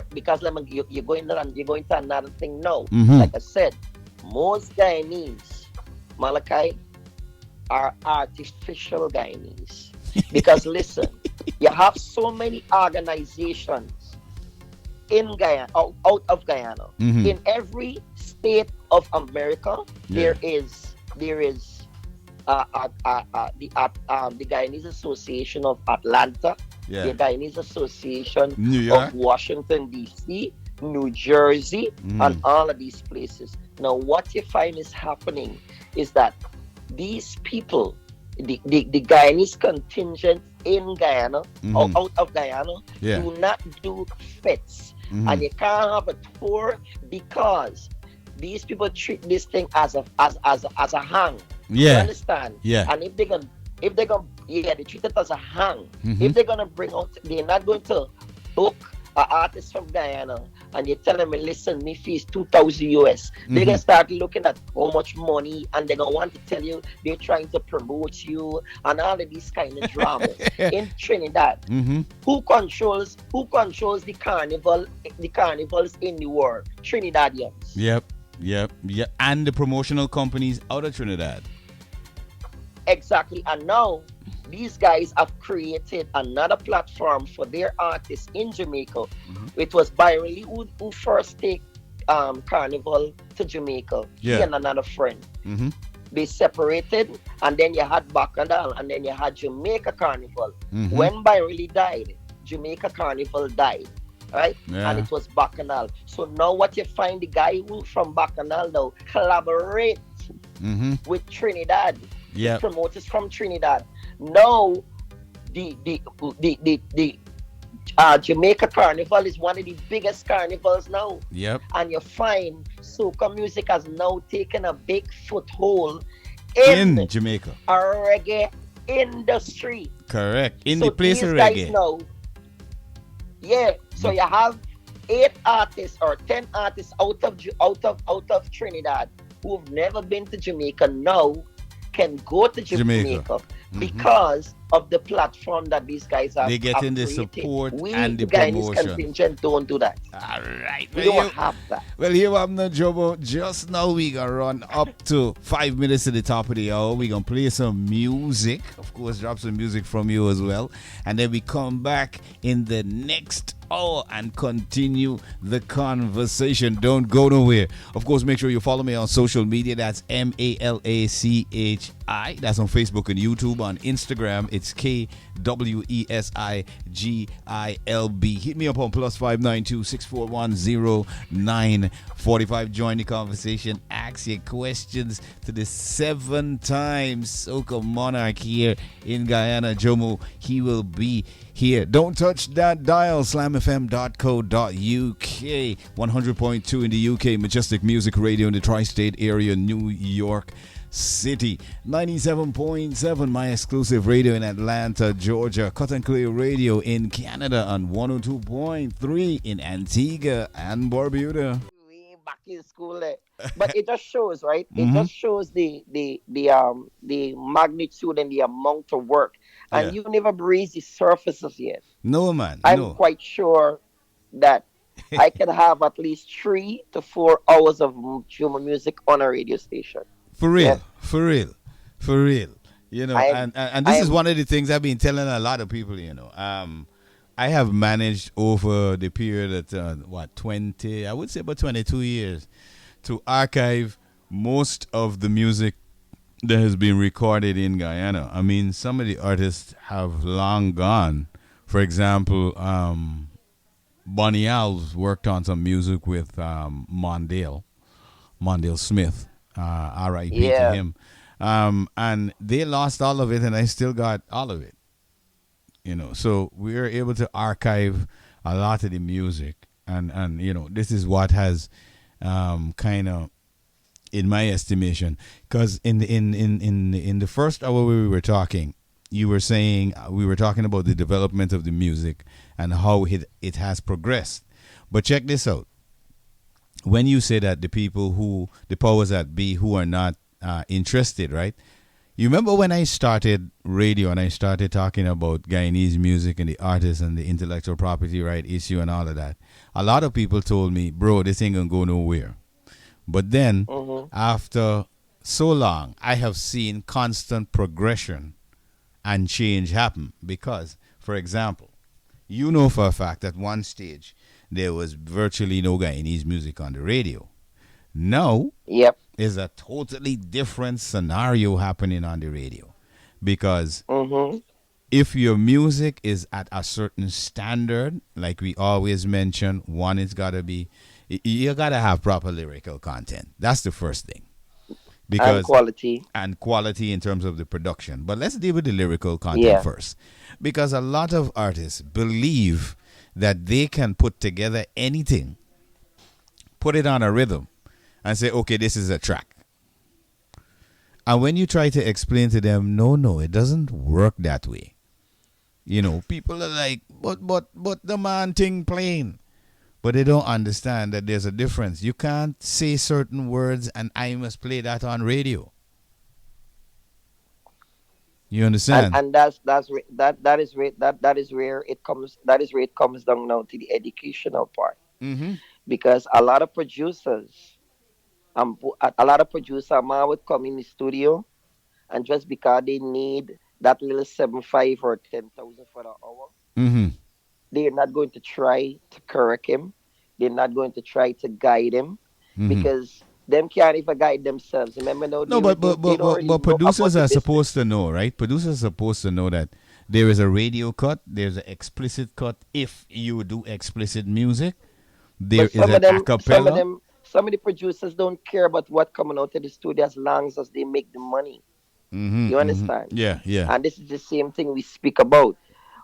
because you're going to another thing now. Like I said, most Guyanese, Malachi, are artificial Guyanese. Because listen, you have so many organizations in Guyana, out of Guyana. In every state of America, there is the Guyanese Association of Atlanta, the Guyanese Association of Washington, D.C., New Jersey, and all of these places. Now, what you find is happening is that these people, the Guyanese contingent in Guyana, or out of Guyana, do not do fits. And you can't have a tour, because these people treat this thing as a hang. You understand? And if they're gonna they treat it as a hang. If they're gonna bring out, they're not going to book an artist from Guyana and you tell them, listen, me fees 2,000 US. They're gonna start looking at how much money, and they're gonna want to tell you they're trying to promote you and all of these kind of dramas. In Trinidad, who controls the carnivals in the world? Trinidadians. Yep. And the promotional companies out of Trinidad. Exactly. And now these guys have created another platform for their artists in Jamaica. It was Byron Lee who first take Carnival to Jamaica. He and another friend. They separated, and then you had Bacchanal, and then you had Jamaica Carnival. When Byron Lee died, Jamaica Carnival died. Right? And it was Bacchanal. So now what you find, the guy who from Bacchanal now collaborate with Trinidad. Promoters from Trinidad. Now the Jamaica Carnival is one of the biggest carnivals now. And you find soca music has now taken a big foothold in Jamaica. A reggae industry. Correct. In the place of reggae. Now, so you have 8 artists or 10 artists out of Trinidad who have never been to Jamaica now can go to Jamaica. Because of the platform that these guys have. They get in the support and the promotion. Contingent don't do that. All right. We don't have that. Well, here I'm not Jumo. Just now we gonna run up to 5 minutes to the top of the hour. We gonna play some music. Of course, drop some music from you as well. And then we come back in the next hour and continue the conversation. Don't go nowhere. Of course, make sure you follow me on social media. That's MALACHI. That's on Facebook and YouTube. On Instagram, it's KWESIGILB. Hit me up on +592 641 0945. Join the conversation. Ask your questions to the 7-time Soca Monarch here in Guyana. Jumo, he will be here. Don't touch that dial. slamfm.co.uk. 100.2 in the UK. Majestic Music Radio in the tri-state area, New York City. 97.7, my exclusive radio in Atlanta, Georgia. Cut and Clear Radio in Canada, and 102.3 in Antigua and Barbuda. Way back in school, but it just shows, right? It just shows the magnitude and the amount of work, and you never breeze the surface of it. No, man. I'm quite sure that I can have at least 3 to 4 hours of Jumo music on a radio station. For real. You know, and this is one of the things I've been telling a lot of people, you know. I have managed over the period of, 20, I would say about 22 years, to archive most of the music that has been recorded in Guyana. I mean, some of the artists have long gone. For example, Bonnie Alves worked on some music with Mondale Smith. R.I.P. to him. And they lost all of it, and I still got all of it. You know, so we are able to archive a lot of the music, and you know, this is what has kind of, in my estimation, because in the first hour we were talking, you were saying we were talking about the development of the music and how it has progressed. But check this out. When you say that the powers that be who are not interested, right? You remember when I started radio and I started talking about Guyanese music and the artists and the intellectual property right issue and all of that? A lot of people told me, bro, this ain't gonna go nowhere. But then, after so long, I have seen constant progression and change happen. Because, for example, you know for a fact at one stage, there was virtually no Guyanese music on the radio. Now, is a totally different scenario happening on the radio. Because if your music is at a certain standard, like we always mention, one, it's got to be, you got to have proper lyrical content. That's the first thing. Because, and quality in terms of the production. But let's deal with the lyrical content first. Because a lot of artists believe that they can put together anything, put it on a rhythm, and say, okay, this is a track. And when you try to explain to them, no, it doesn't work that way. You know, people are like, but the man thing plain. But they don't understand that there's a difference. You can't say certain words and I must play that on radio. You understand? And that is where it comes. That is where it comes down now to the educational part, Mm-hmm. because a lot of producers, a lot of producer man would come in the studio, and just because they need that little 7.5 or 10,000 for the hour, Mm-hmm. they're not going to try to correct him. They're not going to try to guide him, Mm-hmm. because them can't even guide themselves. Remember, now No, they don't really know producers about the are business. supposed to know, right? Producers are supposed to know that there is a radio cut, there's an explicit cut if you do explicit music. There But is an a cappella. some of the producers don't care about what coming out of the studio as long as they make the money. Mm-hmm, You mm-hmm. understand? Yeah, yeah. And this is the same thing we speak about.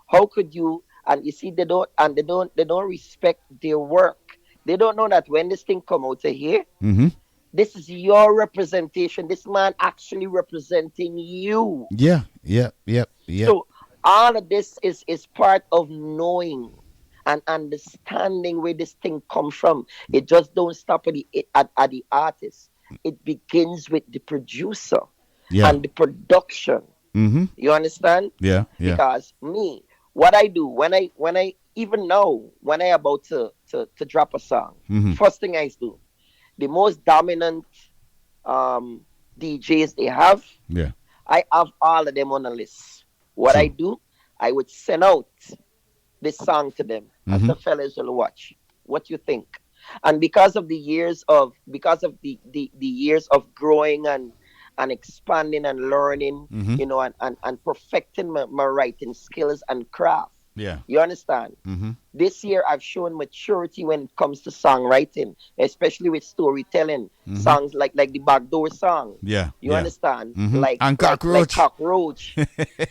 How could you? And you see, they don't respect their work. They don't know that when this thing come out of here, Mm-hmm. this is your representation. This man actually representing you. Yeah, yeah, yep, yep. So all of this is part of knowing and understanding where this thing comes from. It just don't stop at the artist. It begins with the producer Yeah. and the production. Mm-hmm. You understand? Yeah, yeah. Because me, what I do when I even now when I about to drop a song, Mm-hmm. first thing I do, the most dominant um DJs they have, Yeah. I have all of them on a list. What I True. do, I would send out this song to them. I Mm-hmm. said, fellas, will watch. What you think? And because of the years of growing and expanding and learning, Mm-hmm. and perfecting my writing skills and craft. Yeah. You understand? Mm-hmm. This year I've shown maturity when it comes to songwriting, especially with storytelling. Mm-hmm. Songs like the backdoor song. Yeah. You Yeah. understand? Mm-hmm. Like And like cockroach. cockroach.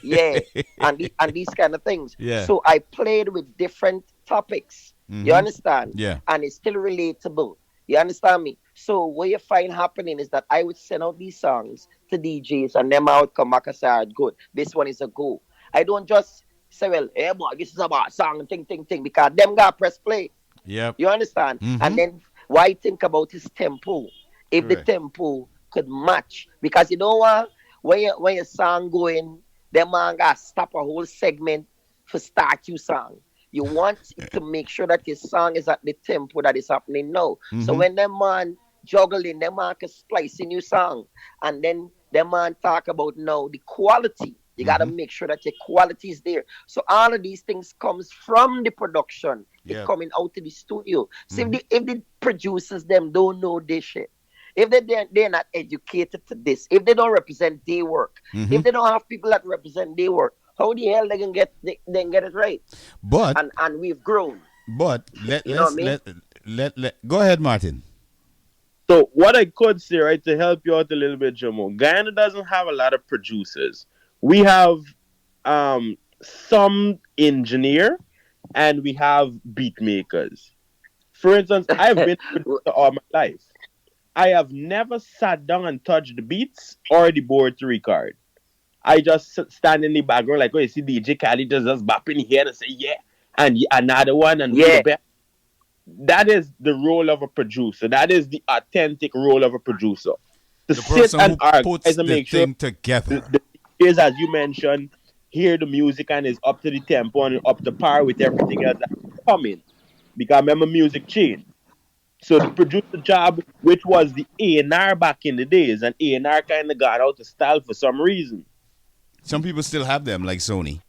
Yeah. And these kind of things. Yeah. So I played with different topics. You Mm-hmm. understand? Yeah. And it's still relatable. You understand me? So what you find happening is that I would send out these songs to DJs, and them I would come back and say, "Alright, good. This one is a go." I don't just say, well, hey boy, this is about song, ting, because them got press play. Yep. You understand? Mm-hmm. And then why think about his tempo? If the Correct. tempo could match. Because you know what? When your song going, them man got stop a whole segment for start your song. You want to make sure that your song is at the tempo that is happening now. So Mm-hmm. when them man juggling, them man can splice in your song. And then them man talk about now the quality. You gotta Mm-hmm. make sure that your quality is there. So all of these things comes from the production. It Yep. coming out to the studio. So Mm-hmm. if the producers them don't know this shit, if they're not educated to this, if they don't represent their work, Mm-hmm. if they don't have people that represent their work, how the hell they can get it right? But And we've grown. let You know what let's I mean? let go ahead, Martin. So what I could say, right, to help you out a little bit, Jumo, Guyana doesn't have a lot of producers. We have some engineer and we have beat makers. For instance, I've been a producer all my life. I have never sat down and touched the beats or the board to record. I just stand in the background like, oh, you see DJ Khaled just bopping here and say, yeah, and another one, and we the Yeah. best. That is the role of a producer. That is the authentic role of a producer. To The sit person and who organize puts and the make sure thing together. the DJs, as you mentioned, hear the music and is up to the tempo and up to par with everything else that's coming. Because remember, music changed. So the producer job, which was the A&R back in the days, and A&R kind of got out of style for some reason. Some people still have them, like Sony.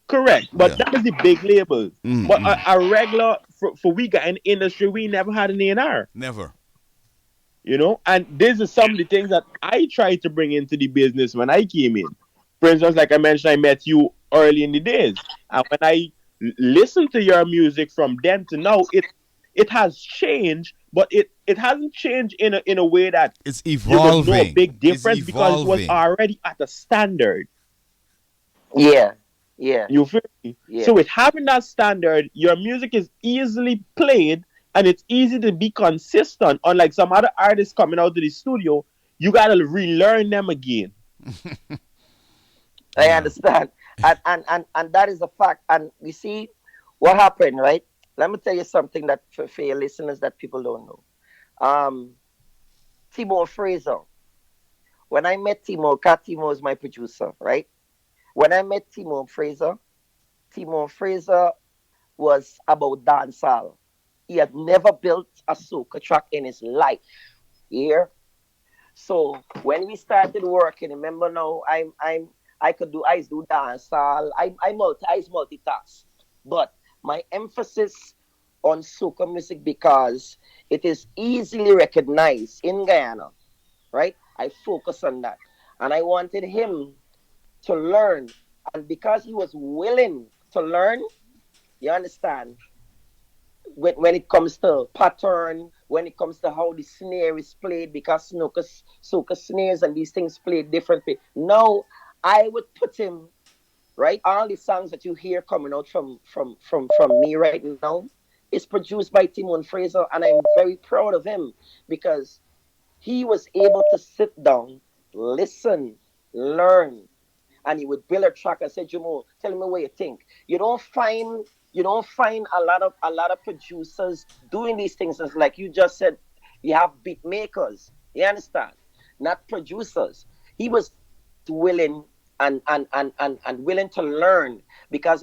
Correct, but Yeah. that is the big labels. But Mm-mm. a regular for we got in the industry, we never had an A&R. Never. You know, and this is some of the things that I tried to bring into the business when I came in. For instance, like I mentioned, I met you early in the days, and when I listened to your music from then to now, it has changed, but it hasn't changed in a way that It's there was no evolving. big It's difference because it was evolving. already at a standard. Yeah. Yeah. You feel me? Yeah. So with having that standard, your music is easily played and it's easy to be consistent. Unlike some other artists coming out to the studio, you gotta relearn them again. I understand. And that is a fact. And you see what happened, right? let me tell you something that for your listeners that people don't know. Um, Timo Fraser. When I met Timo, Kat Timo is my producer, right? When I met Timo Fraser was about dancehall. He had never built a soca track in his life. Here. So when we started working, remember now, I used to do dancehall. I multitask. But my emphasis on soca music because it is easily recognized in Guyana, right? I focus on that. And I wanted him to learn. And because he was willing to learn, you understand, when it comes to pattern, when it comes to how the snare is played, because soca snares and these things play differently. Now, I would put him, right? All the songs that you hear coming out from me right now is produced by Timon Fraser, and I'm very proud of him because he was able to sit down, listen, learn, and he would build a track and say, Jumo, tell me what you think. You don't find a lot of producers doing these things. As like you just said, you have beat makers. You understand? Not producers. He was willing and willing to learn because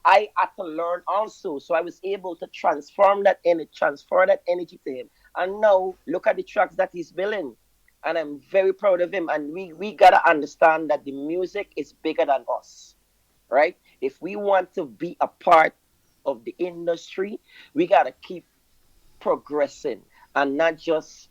I had to learn also. So I was able to transfer that energy to him. And now look at the tracks that he's building, and I'm very proud of him. And we gotta understand that the music is bigger than us, right? If we want to be a part of the industry, we gotta keep progressing and not just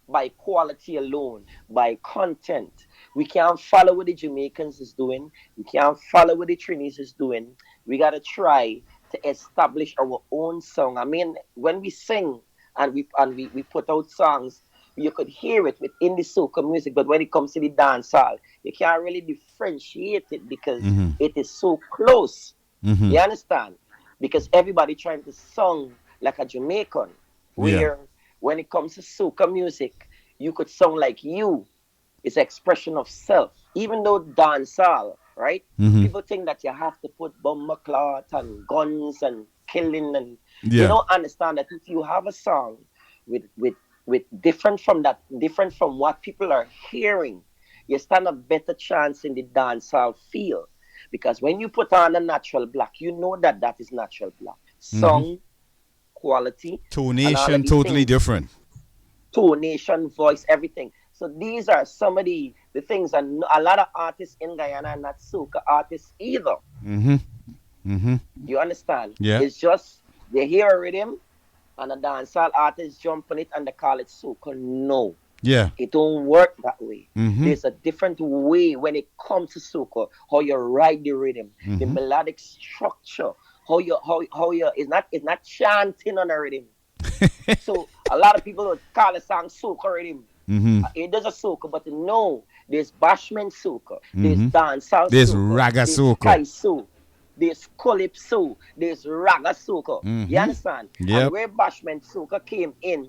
by quality alone, by content. We can't follow what the Jamaicans is doing. We can't follow what the Trinis is doing. We gotta try to establish our own song. I mean, when we sing and we put out songs, you could hear it within the soca music, but when it comes to the dancehall, you can't really differentiate it because Mm-hmm. it is so close. Mm-hmm. You understand? Because everybody trying to sing like a Jamaican, Yeah. where when it comes to soca music, you could sound like you. It's expression of self. Even though dancehall, right? Mm-hmm. People think that you have to put bomber cloth and guns and killing, and they Yeah. don't understand that if you have a song with with with different from what people are hearing, you stand a better chance in the dancehall field. Because when you put on a natural black, you know that that is natural black. Mm-hmm. Song, quality, and all of Tonation these totally things, different. tonation, voice, everything. So these are some of the things, and a lot of artists in Guyana are not soca artists either. Mm-hmm. Mm-hmm. You understand? Yeah. It's just they hear a rhythm and a dancehall artist jump on it and they call it soca. No, Yeah. it don't work that way. Mm-hmm. There's a different way when it comes to soca, how you ride the rhythm, the Mm-hmm. melodic structure, how you it's not chanting on a rhythm. So a lot of people would call a song soca rhythm. Mm-hmm. It does a soca, but no, there's bashment soca, there's Mm-hmm. dancehall There's soca, there's ragasuko. kaiso, there's calypso, there's raga soca. You Mm-hmm. understand? And Yep. where bashment soca came in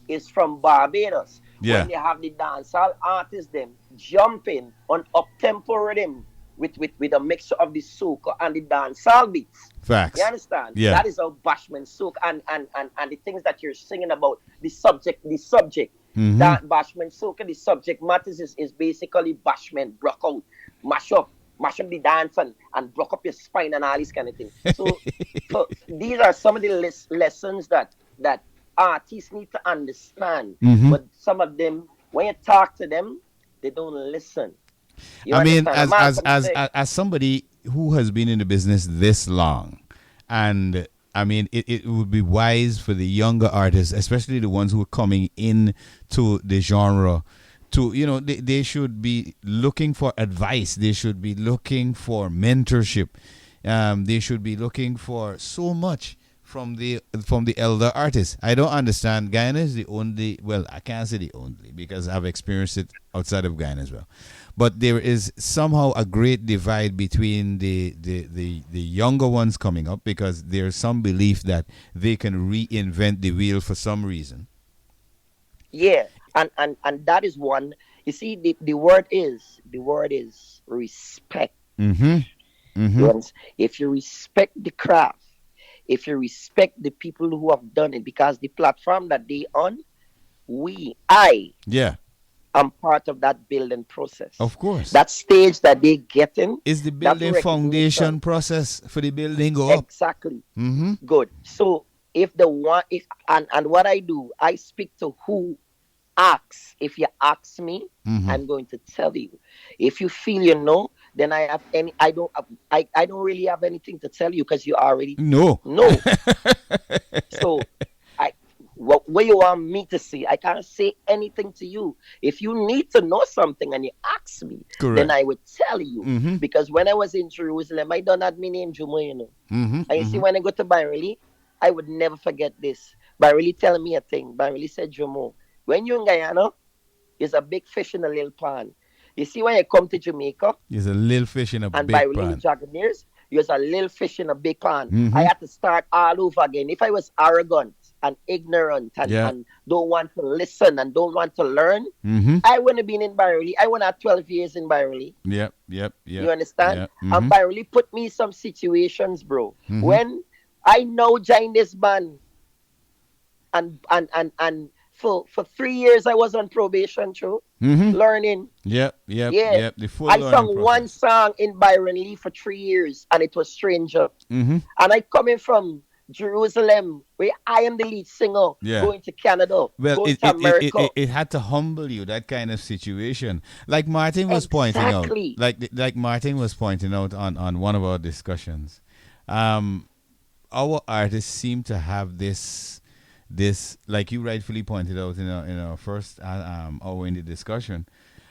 is from Barbados, Yeah. when they have the dancehall artists them jumping on up tempo rhythm with a mixture of the soca and the dancehall beats. You Facts. understand? Yeah. That is how bashment soca and the things that you're singing about, the subject. Mm-hmm. That bashment soca, the subject matters is basically bashment, broke out, mash up, mash up the dance and broke up your spine and all these kind of things. So these are some of the lessons that artists need to understand. Mm-hmm. But some of them, when you talk to them, they don't listen. You I mean, understand? A man come say, as somebody who has been in the business this long, and I mean, it would be wise for the younger artists, especially the ones who are coming in to the genre, to they should be looking for advice. They should be looking for mentorship. They should be looking for so much from the elder artists. I don't understand. Guyana is the only. Well, I can't say the only because I've experienced it outside of Guyana as well. But there is somehow a great divide between the younger ones coming up because there's some belief that they can reinvent the wheel for some reason. yeah, and that is one. You see, the word is respect. Mm-hmm. You Mm-hmm. understand? If you respect the craft, if you respect the people who have done it, because the platform that they on, I Yeah, am part of that building process. of course. That stage that they get in, Is the that building foundation recognition, process for the building go up? exactly. Mm-hmm. Good. So if the one, if and what I do, I speak to who asks. If you ask me, Mm-hmm. I'm going to tell you. If you feel you know, then I don't really have anything to tell you because you already No. know. So I what you want me to say, I can't say anything to you. If you need to know something and you ask me, then Correct. I would tell you. Mm-hmm. Because when I was in Jerusalem, I done had my name Jumo, you know. Mm-hmm. And you see, Mm-hmm. when I go to Barely, I would never forget this. Barely telling me a thing. Barely said, Jumo, when you're in Guyana, there's a big fish in a little pond. You see, when you come to Jamaica, There's a little fish in a and by big little pond. Dragonaires, there's a little fish in a big pond. I Mm-hmm. had to start all over again. If I was arrogant and ignorant Yeah. and don't want to listen and don't want to learn, Mm-hmm. I wouldn't have been in Barely. I wouldn't have 12 years in Barely. Yep. Yep. You Yep. understand? Yep. And Mm-hmm. Barely put me in some situations, bro. Mm-hmm. When I now joined this band, and for 3 years I was on probation, true, Mm-hmm. learning. Yep. Yep. Yeah. Yep. The full I learning sung one process. song in Byron Lee for 3 years, and it was Stranger. Mm-hmm. And I coming from Jerusalem, where I am the lead singer, Yeah. going to Canada, Well, going it, to it, it, it, America. it it had to humble you, that kind of situation. Like Martin was pointing out, Exactly. like Martin was pointing out on one of our discussions. Um, our artists seem to have this, like you rightfully pointed out in our first hour in the discussion.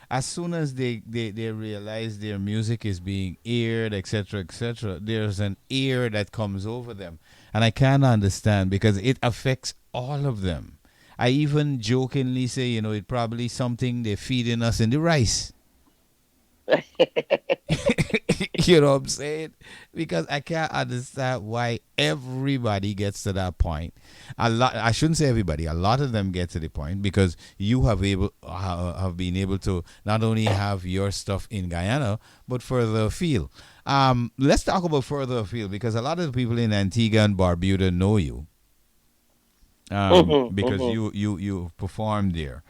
As soon as they realize their music is being aired, etc., there's an ear that comes over them, and I can't understand because it affects all of them. I even jokingly say, it probably something they're feeding us in the rice. You know what I'm saying? Because I can't understand why everybody gets to that point. I shouldn't say everybody. A lot of them get to the point because you have been able to not only have your stuff in Guyana but further afield. Let's talk about further afield because a lot of the people in Antigua and Barbuda know you. Because Mm-hmm. you performed there.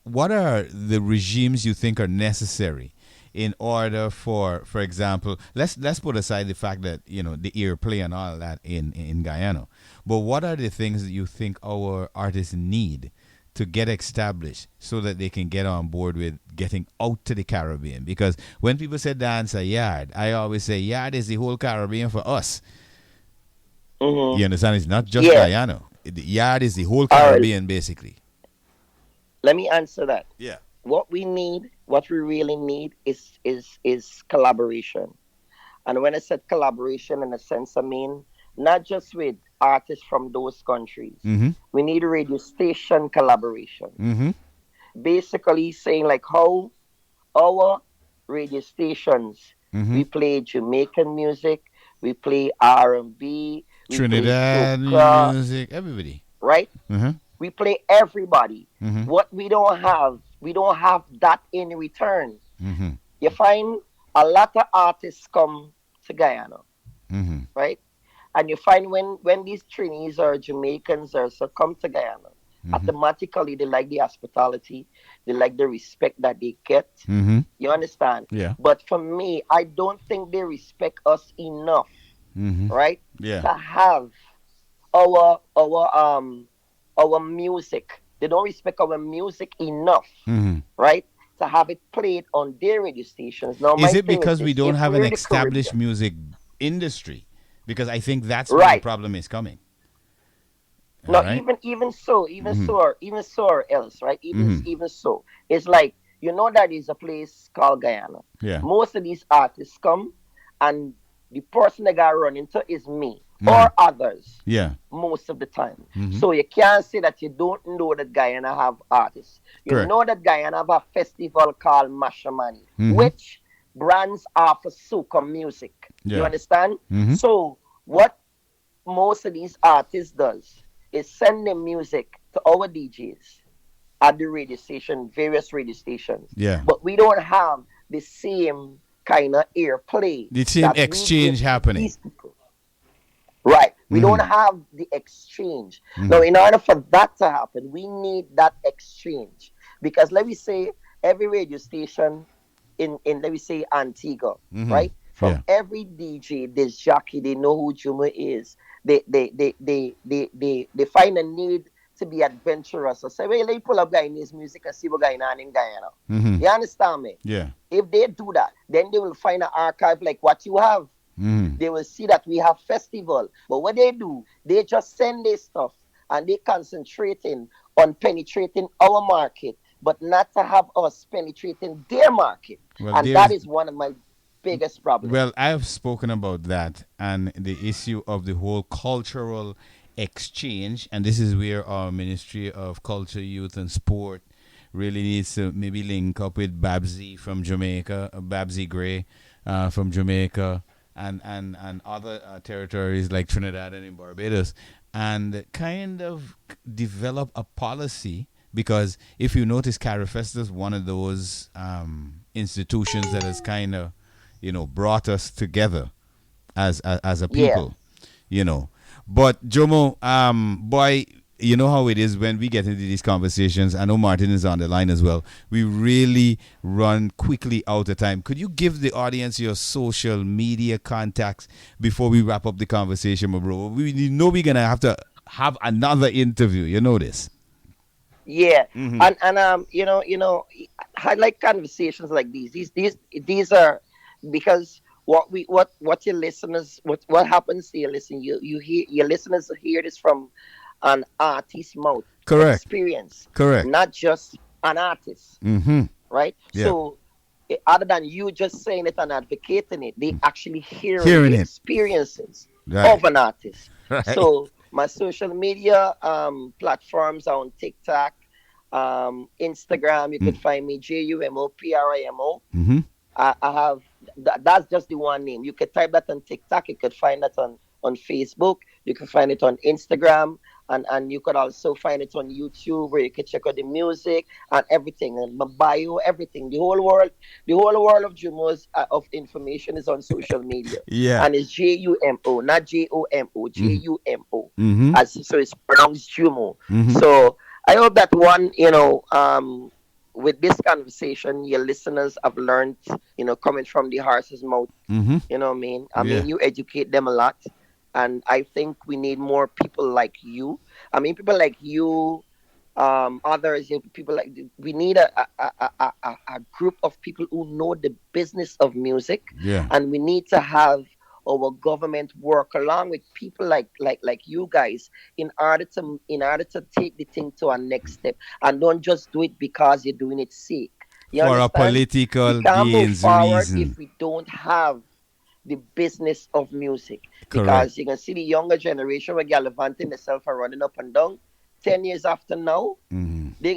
What are the regimes you think are necessary in order for example, let's put aside the fact that the earplay and all that in Guyana, but what are the things that you think our artists need to get established so that they can get on board with getting out to the Caribbean? Because when people say dance a yard, I always say yard is the whole Caribbean for us. Mm-hmm. You understand? It's not just Yeah. Guyana. The yard is the whole All right. Caribbean, basically. Let me answer that. Yeah. What we really need is collaboration. And when I said collaboration, in a sense, I mean not just with artists from those countries. Mm-hmm. We need radio station collaboration. Mm-hmm. Basically, saying like how our radio stations, Mm-hmm. we play Jamaican music, we play R&B, we play Trinidad soca, music, everybody. right? Mm-hmm. We play everybody. Mm-hmm. What we don't have that in return. Mm-hmm. You find a lot of artists come to Guyana, Mm-hmm. right? And you find when these Trinis or Jamaicans or so come to Guyana, Mm-hmm. automatically they like the hospitality, they like the respect that they get. Mm-hmm. You understand? Yeah. But for me, I don't think they respect us enough, Mm-hmm. right? Yeah. To have our music. They don't respect our music enough, Mm-hmm. right? To have it played on their radio stations. Now, my Is it thing is because we this: don't if have an we're the established Caribbean, music industry? Because I think that's where the right? problem is coming. All No, right. Mm-hmm. even so, or else, right? Mm-hmm. Even so, it's like that is a place called Guyana. Yeah. Most of these artists come, and the person they got run into is me Mm-hmm. or others. Yeah. Most of the time, Mm-hmm. so you can't say that you don't know that Guyana have artists. You Correct. know that Guyana have a festival called Mashamani, Mm-hmm. which brands offer soca music. You Yeah. understand? Mm-hmm. So what most of these artists does is send their music to our DJs at the radio station, various radio stations. Yeah. But we don't have the same kind of airplay The same that we exchange give to happening. these people. Right. We don't Mm-hmm. have the exchange. Now, Mm-hmm. in order for that to happen, we need that exchange. Because let me say, every radio station in let me say Antigua, Mm-hmm. right? From Yeah. every DJ, this jockey, they know who Jumo is. They find a need to be adventurous. So say, well, let me pull up guy in his music and see what going on in Guyana. Mm-hmm. You understand me? Yeah. If they do that, then they will find an archive like what you have. Mm-hmm. They will see that we have festival. But what they do, they just send their stuff and they concentrating on penetrating our market, but not to have us penetrating their market. Well, And that there's is one of my biggest problem. well, I've spoken about that and the issue of the whole cultural exchange, and this is where our Ministry of Culture, Youth, and Sport really needs to maybe link up with Babsy from Jamaica, Babsy Gray from Jamaica, and other territories like Trinidad and in Barbados, and kind of develop a policy. Because if you notice, Carifest is one of those institutions that has kind of, brought us together as a Yeah. people, you know. But Jomo, boy, you know how it is when we get into these conversations. I know Martin is on the line as well. We really run quickly out of time. Could you give the audience your social media contacts before we wrap up the conversation, my bro? We know we're gonna have to have another interview. You know this. Yeah. Mm-hmm. And I like conversations like these. These are because what your listeners what happens to your listen you hear your listeners hear this from an artist's mouth Correct. experience, Correct. not just an artist, Mm-hmm. right? Yeah. So other than you just saying it and advocating it, they actually hearing Hearing the it. experiences Right. of an artist. Right. So my social media platforms are on TikTok, Instagram. You could find me JUMOPRIMO. Mm-hmm. I have that's just the one name. You could type that on TikTok. You could find that on Facebook. You can find it on Instagram, and you could also find it on YouTube where you can check out the music and everything and my bio, everything. The whole world of Jumo's of information is on social media, Yeah. and it's JUMO, not JOMO, Mm-hmm. JUMO, Mm-hmm. as so it's pronounced Jumo. Mm-hmm. So I hope that one, with this conversation, your listeners have learned, coming from the horse's mouth. Mm-hmm. You know what I mean? I Yeah. mean, you educate them a lot. And I think we need more people like you. I mean, people like you, others, people like, we need a group of people who know the business of music. Yeah. And we need to have our government work along with people like you guys in order to take the thing to our next step, and don't just do it because you're doing it sick. You For a understand? We political can't move gains forward if reason. we don't have the business of music, Correct. because you can see the younger generation were gallivanting themselves and running up and down. 10 years after now, Mm-hmm. they're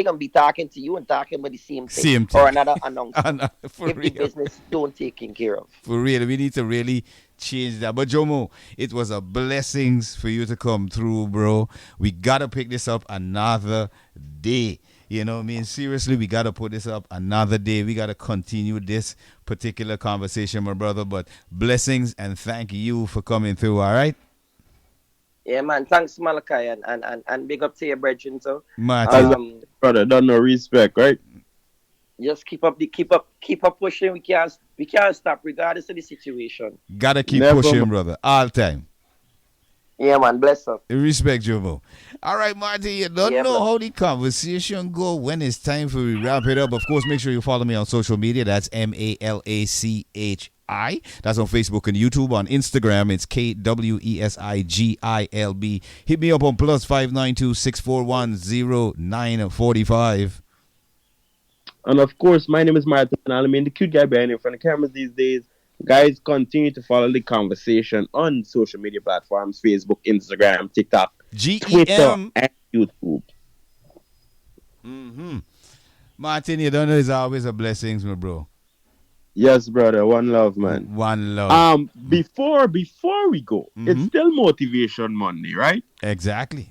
gonna be talking to you and talking about the same thing Same or thing. another announcement For if the real. business don't taken care of. For real. We need to really change that. But Jomo, it was a blessings for you to come through, bro. We gotta pick this up another day. You know what I mean? Seriously, we gotta put this up another day. We gotta continue this particular conversation, my brother. But blessings and thank you for coming through, all right? Yeah, man. Thanks, Malachi, and big up to your brethren. So, As Martin. a brother, don't know respect, right? just keep up pushing. We can't stop regardless of the situation. Gotta keep Never pushing, mind. brother. All time. Yeah, man. Bless up. Respect, Jomo. All right, Martin, you don't Yeah, know bless. how the conversation go when it's time for we wrap it up. Of course, make sure you follow me on social media. That's MALACHI. That's on Facebook and YouTube. On Instagram, it's KWESIGILB. Hit me up on +592-641-0945. And of course, my name is Martin. I mean, the cute guy behind in front of the cameras these days. Guys, continue to follow the conversation on social media platforms: Facebook, Instagram, TikTok, Twitter, GEM. and YouTube. Mm-hmm. Martin, you don't know it's always a blessing, my bro. Yes, brother. One love, man. One love. Before we go, it's Mhm. still Motivation Monday, right? Exactly.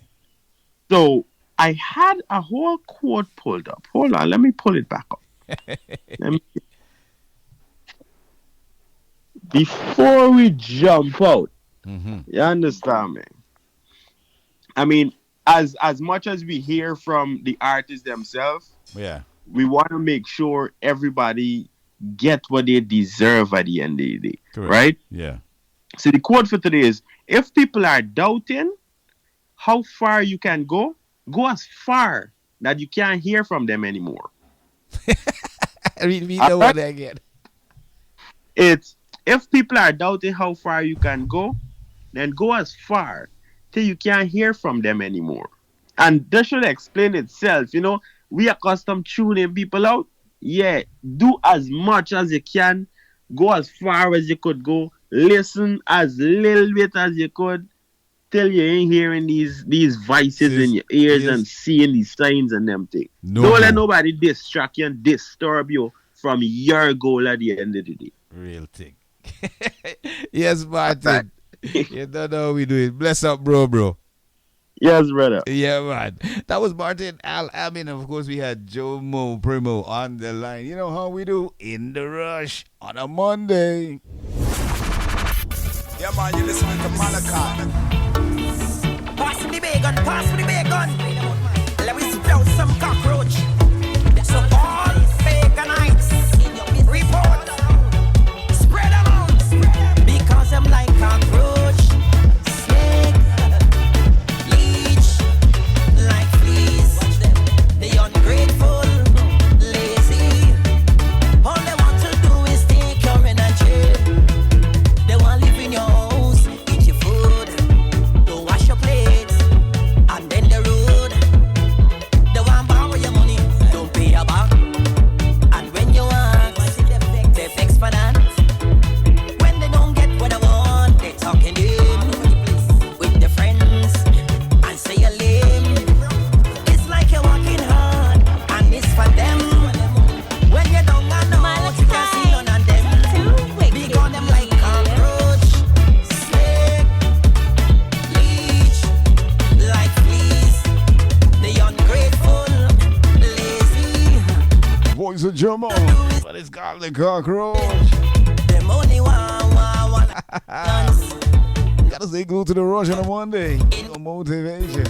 So I had a whole quote pulled up. Hold on, let me pull it back up. Let me, before we jump out, You understand me? I mean, as much as we hear from the artists themselves, Yeah. we want to make sure everybody get what they deserve at the end of the day, Correct. right? Yeah. So the quote for today is: if people are doubting how far you can go, go as far that you can't hear from them anymore. We All know right? what I get. It's if people are doubting how far you can go, then go as far till you can't hear from them anymore. And that should explain itself. We accustomed tuning people out. Yeah, do as much as you can, go as far as you could go, listen as little bit as you could, till you ain't hearing these voices in Says, your ears yes. and seeing these signs and them things. No Don't let more. nobody distract you and disturb you from your goal at the end of the day. Real thing. Yes, Right. Martin. You don't know how we do it. Bless up, bro. Yes, brother. Yeah, man. That was Martin Al Amin. Of course, we had Jumo Primo on the line. You know how we do in the rush on a Monday. Yeah, man, you listening to Malachi. Pass me the bacon, pass me the bacon. Let me sprout some cockroach. So all baconites, report, spread them out. Because I'm like cockroach, snake, leech, like fleas. They ungrateful, lazy. All they want to do is take your energy. They want to live in your house, eat your food, don't wash your plates, and then the road. They want to borrow your money, don't pay your back. And when you ask, they vex for that. When they don't get what they want, they talking in with their friends and say you're lame. It's like you're working hard, and it's for them. When you don't got no out, you can't see none of them. Because them like cockroach, snake, leech, like fleas. They ungrateful, lazy. Voice of Jumo. But it's called the cockroach. Them only want dance. Gotta stay glued to the rush on a Monday. No motivation.